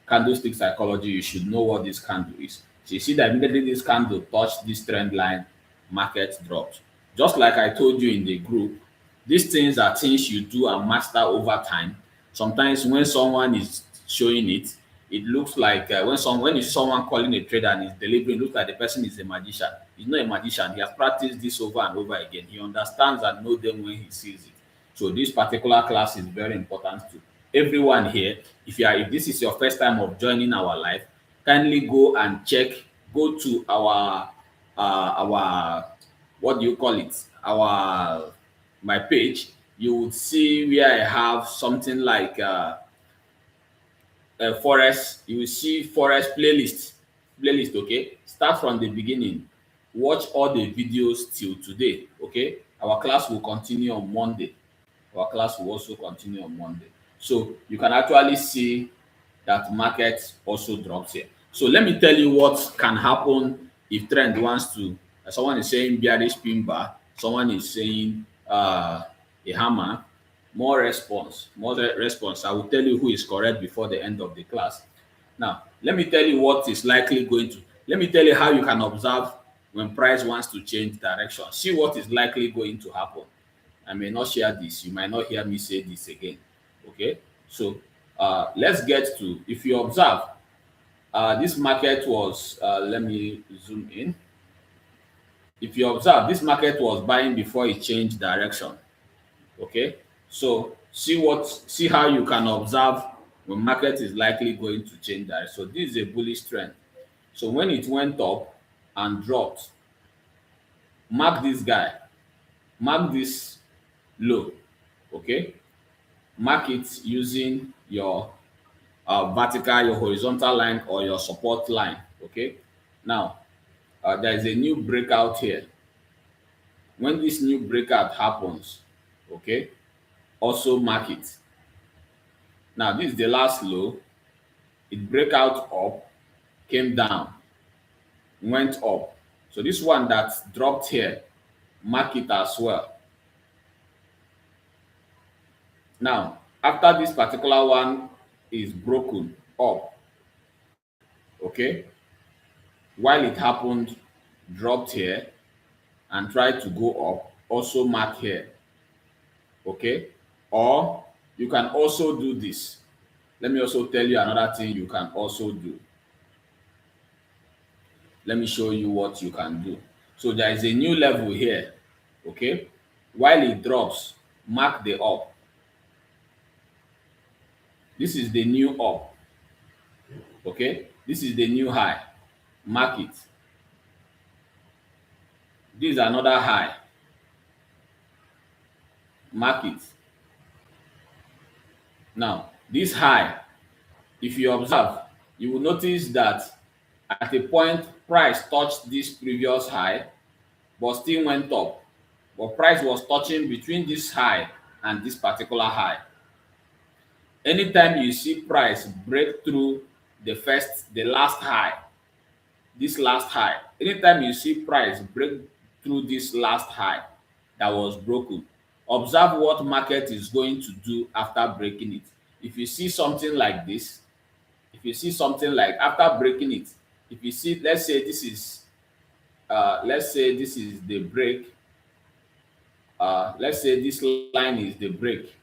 candlestick psychology, you should know what this candle is. So you see that immediately this candle touched this trend line, market dropped. Just like I told you in the group, these things are things you do and master over time. Sometimes when someone is showing it, it looks like when you see someone calling a trader and is delivering, it looks like the person is a magician. He's not a magician. He has practiced this over and over again. He understands and knows them when he sees it. So this particular class is very important to everyone here. If this is your first time of joining our live, kindly go and check. Go to our what do you call it? My page. You would see where I have something like Forex. You will see Forex playlist. Okay, start from the beginning, watch all the videos till today. Okay, our class will continue on Monday. Our class will also continue on Monday, so you can actually see that market also drops here. So let me tell you what can happen if trend wants to, someone is saying bearish pin bar, someone is saying a hammer. More response. I will tell you who is correct before the end of the class. Now, let me tell you what is likely going to. Let me tell you how you can observe when price wants to change direction. See what is likely going to happen. I may not share this. You might not hear me say this again. Okay. So let's get to, if you observe, this market was, let me zoom in. If you observe, this market was buying before it changed direction. Okay, so see how you can observe when market is likely going to change that. So this is a bullish trend. So when it went up and dropped, mark this guy, mark this low. Okay, mark it using your vertical, your horizontal line, or your support line. Okay, now there is a new breakout here. When this new breakout happens, okay, also mark it. Now this is the last low. It break out up, came down. went up. So this one that dropped here, mark it as well. Now, after this particular one is broken up, okay, while it happened, dropped here and tried to go up, also mark here, okay? Or you can also do this. Let me also tell you another thing you can also do. Let me show you what you can do. So there is a new level here, okay? While it drops, mark the up. This is the new up, okay? This is the new high. Mark it. This is another high. Mark it. Now, this high, if you observe, you will notice that at a point, price touched this previous high, but still went up. But price was touching between this high and this particular high. Anytime you see price break through the last high, this last high, anytime you see price break through this last high that was broken, observe what market is going to do after breaking it. If you see something like this, if you see something like after breaking it, if you see, let's say this is the break, let's say this line is the break.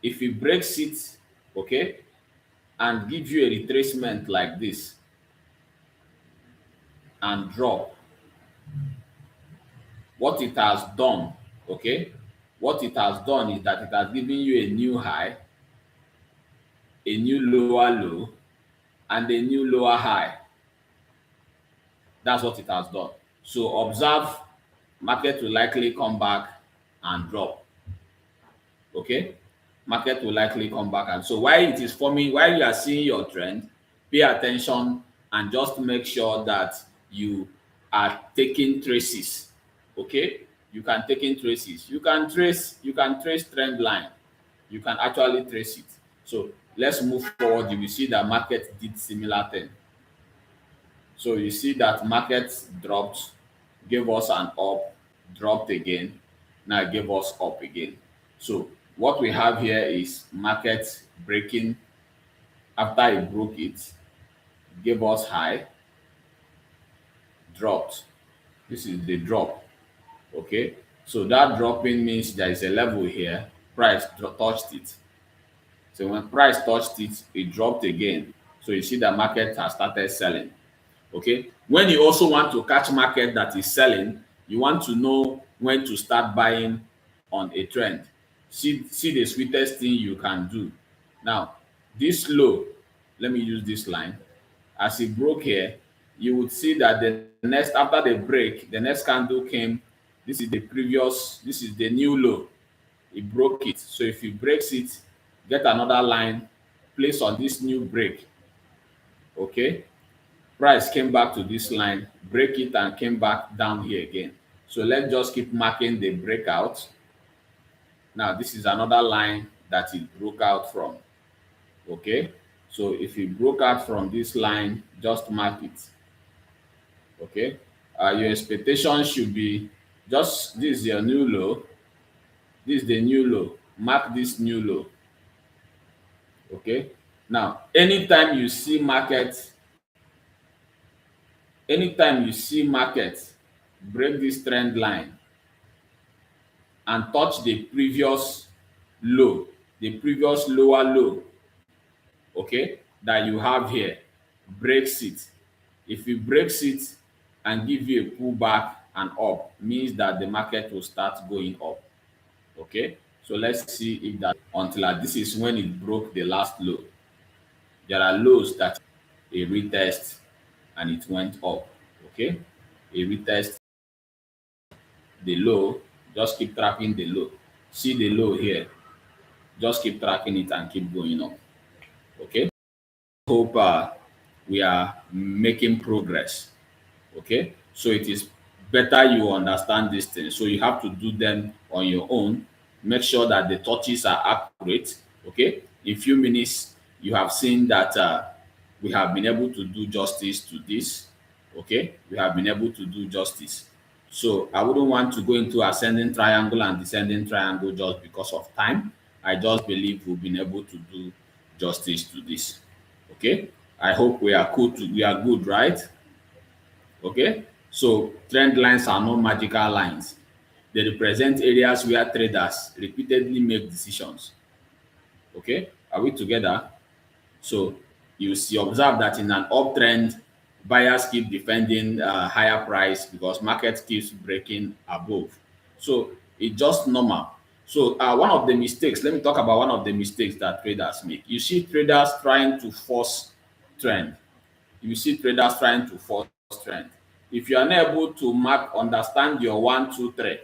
If it breaks it, okay, and give you a retracement like this and drop, what it has done, okay, what it has done is that it has given you a new high, a new lower low, and a new lower high. That's what it has done. So observe, market will likely come back and drop. Okay, market will likely come back. And so while it is forming, while you are seeing your trend, pay attention and just make sure that you are taking traces. Okay, you can take in traces. You can trace trend line. You can actually trace it. So let's move forward. You will see that market did similar thing. So you see that market dropped, gave us an up, dropped again, now gave us up again. So what we have here is market breaking. After it broke it, gave us high, dropped. This is the drop. Okay, so that dropping means there is a level here. Price touched it. So when price touched it, it dropped again. So you see the market has started selling. Okay, when you also want to catch market that is selling, you want to know when to start buying on a trend. See the sweetest thing you can do. Now, this low, let me use this line. As it broke here, you would see that the next, after the break, the next candle came. This is the new low. It broke it. So if it breaks it, get another line, place on this new break. Okay, price came back to this line, break it, and came back down here again. So let's just keep marking the breakout. Now this is another line that it broke out from. Okay, so if it broke out from this line, just mark it. Okay, your expectation should be just this is your new low, this is the new low, mark this new low. Okay, now anytime you see market break this trend line and touch the previous low, the previous lower low, okay, that you have here, breaks it. If it breaks it and give you a pullback and up, means that the market will start going up. Okay, so let's see if that, until this is when it broke the last low. There are lows that a retest and it went up. Okay, a retest the low, just keep tracking the low. See the low here, just keep tracking it and keep going up. Okay, hope we are making progress. Okay, so it is better you understand these things, so you have to do them on your own. Make sure that the touches are accurate. Okay, in few minutes you have seen that we have been able to do justice to this. Okay, we have been able to do justice. So I wouldn't want to go into ascending triangle and descending triangle just because of time. I just believe we've been able to do justice to this. Okay, I hope we are good, right? Okay, so trend lines are not magical lines. They represent areas where traders repeatedly make decisions. Okay, are we together? So you see, observe that in an uptrend, buyers keep defending higher price because market keeps breaking above. So it's just normal. So one of the mistakes, let me talk about one of the mistakes that traders make. You see traders trying to force trend. You see traders trying to force trend. If you are not able to understand your 1, 2, 3,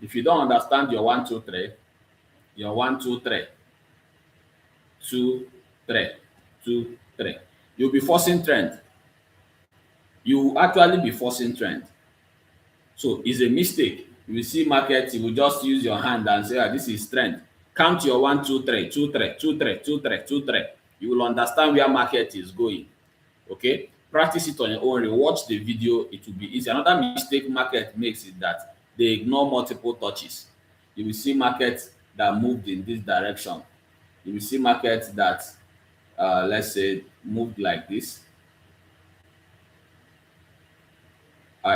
if you don't understand your 1, 2, 3, your 1, 2, 3, 2, 3, 2, 3. You'll be forcing trend. You will actually be forcing trend. So it's a mistake. You will see market, you will just use your hand and say, this is trend. Count your 1, 2, 3, 2, 3, 2, 3, 2, 3, 2, 3. You will understand where market is going. Okay? Practice it on your own. Rewatch the video. It will be easy. Another mistake market makes is that they ignore multiple touches. You will see markets that moved in this direction. You will see markets that let's say moved like this.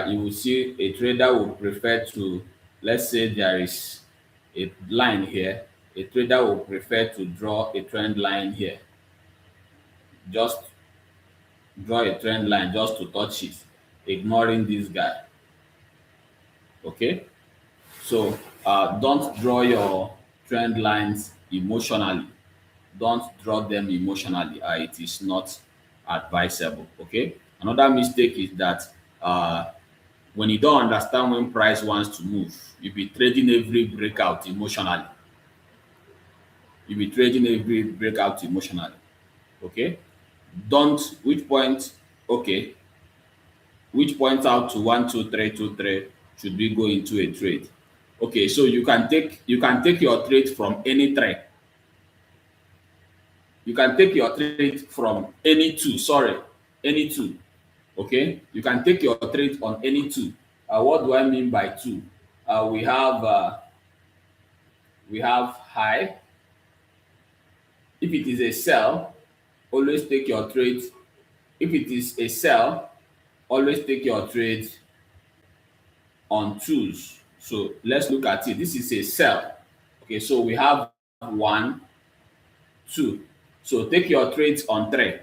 You will see a trader will prefer to, let's say there is a line here, a trader will prefer to draw a trend line here. Just draw a trend line just to touch it, ignoring this guy. Okay, so don't draw your trend lines emotionally. Don't draw them emotionally. It is not advisable. Okay, another mistake is that when you don't understand when price wants to move, you'll be trading every breakout emotionally. You'll be trading every breakout emotionally. Okay, don't which point, okay, which point out to 1, 2, 3, 2, 3 should we go into a trade. Okay, so you can take your trade from any trade. You can take your trade from any two, sorry, any two. Okay, you can take your trade on any two. What do I mean by two? We have high. If it is a sell, always take your trade. If it is a sell, always take your trade on twos. So let's look at it. This is a sell. Okay, so we have 1, 2. So take your trades on three.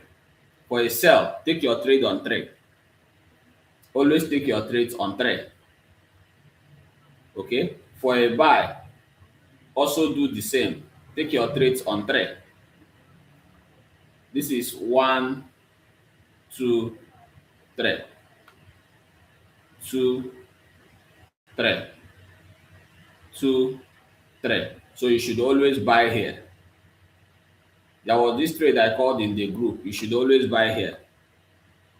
For a sell, take your trade on three. Always take your trades on three. Okay, for a buy, also do the same. Take your trades on three. This is 1, 2, 3, 2, 3, 2, 3. So you should always buy here. There was this trade I called in the group. You should always buy here.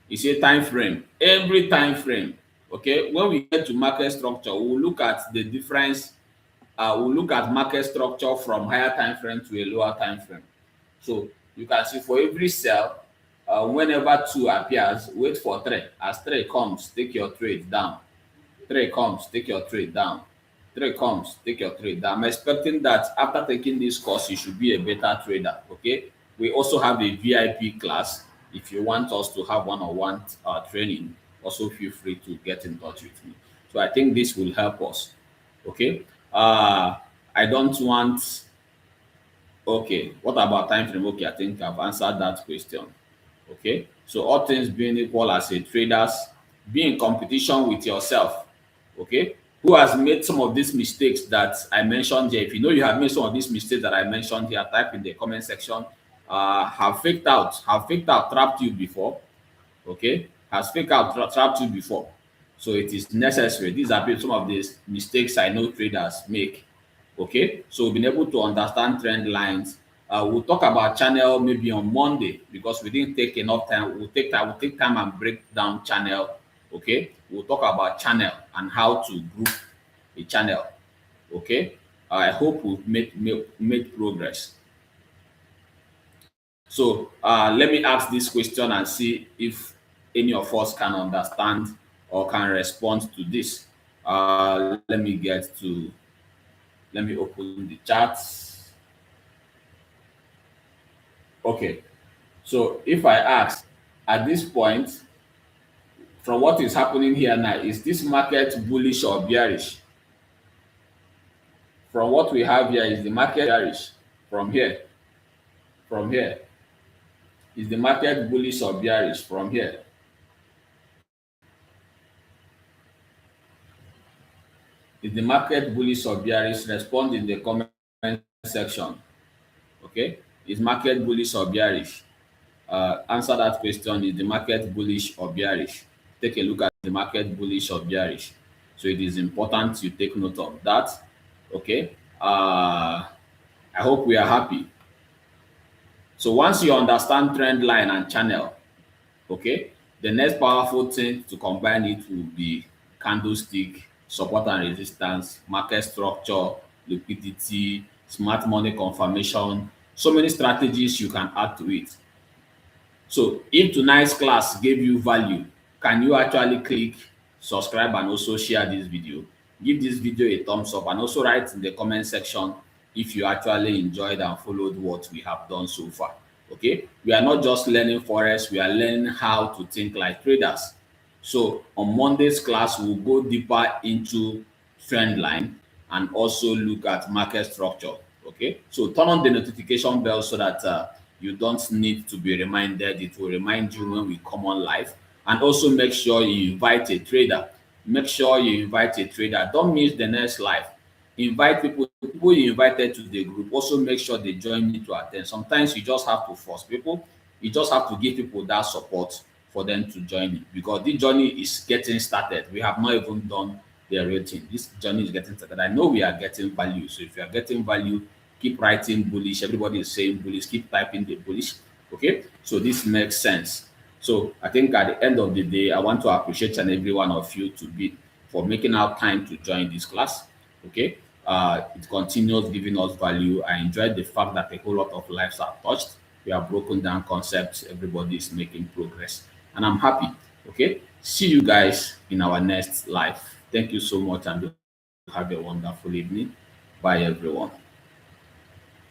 You see time frame, every time frame. Okay, when we get to market structure, we'll look at the difference. We'll look at market structure from higher time frame to a lower time frame. So you can see for every sell, whenever 2 appears, wait for 3. As 3 comes, take your trade down. 3 comes, take your trade down. 3 comes, take your trade down. I'm expecting that after taking this course, you should be a better trader. Okay. We also have a VIP class. If you want us to have one-on-one training, also feel free to get in touch with me. So I think this will help us. Okay. I don't want. Okay. What about time frame? Okay, I think I've answered that question. Okay, so all things being equal, as a traders, be in competition with yourself. Okay, who has made some of these mistakes that I mentioned here? If you know you have made some of these mistakes that I mentioned here, type in the comment section. Have faked out trapped you before? Okay, has fake out trapped you before? So it is necessary. These are some of the mistakes I know traders make. Okay, so we've been able to understand trend lines. We'll talk about channel maybe on Monday because we didn't take enough time. We'll take time and break down channel. Okay, we'll talk about channel and how to group a channel. Okay, I hope we've made progress. So let me ask this question and see if any of us can understand or can respond to this. Let me open the charts. Okay, so if I ask at this point, from what is happening here now, is this market bullish or bearish? From what we have here, is the market bearish? From here, from here, is the market bullish or bearish? From here, is the market bullish or bearish? Respond in the comment section. Okay, is market bullish or bearish? Answer that question. Is the market bullish or bearish? Take a look at the market bullish or bearish. So it is important you take note of that. Okay. I hope we are happy. So once you understand trend line and channel, okay, the next powerful thing to combine it will be candlestick, support and resistance, market structure, liquidity, smart money confirmation. So many strategies you can add to it. So if tonight's class gave you value, can you actually click subscribe and also share this video? Give this video a thumbs up and also write in the comment section if you actually enjoyed and followed what we have done so far. Okay, we are not just learning forex, we are learning how to think like traders. So on Monday's class, we'll go deeper into trend line and also look at market structure. Okay, so turn on the notification bell so that you don't need to be reminded. It will remind you when we come on live. And also make sure you invite a trader. Make sure you invite a trader. Don't miss the next live. Invite people you invited to the group. Also make sure they join me to attend. Sometimes you just have to force people. You just have to give people that support for them to join you, because this journey is getting started. We have not even done the rating. This journey is getting started. I know we are getting value. So if you are getting value, keep writing bullish. Everybody is saying bullish. Keep typing the bullish. Okay. So this makes sense. So I think at the end of the day, I want to appreciate each and every one of you for making out time to join this class. Okay. It continues giving us value. I enjoyed the fact that a whole lot of lives are touched. We have broken down concepts. Everybody is making progress, and I'm happy. Okay. See you guys in our next live. Thank you so much, and have a wonderful evening. Bye, everyone.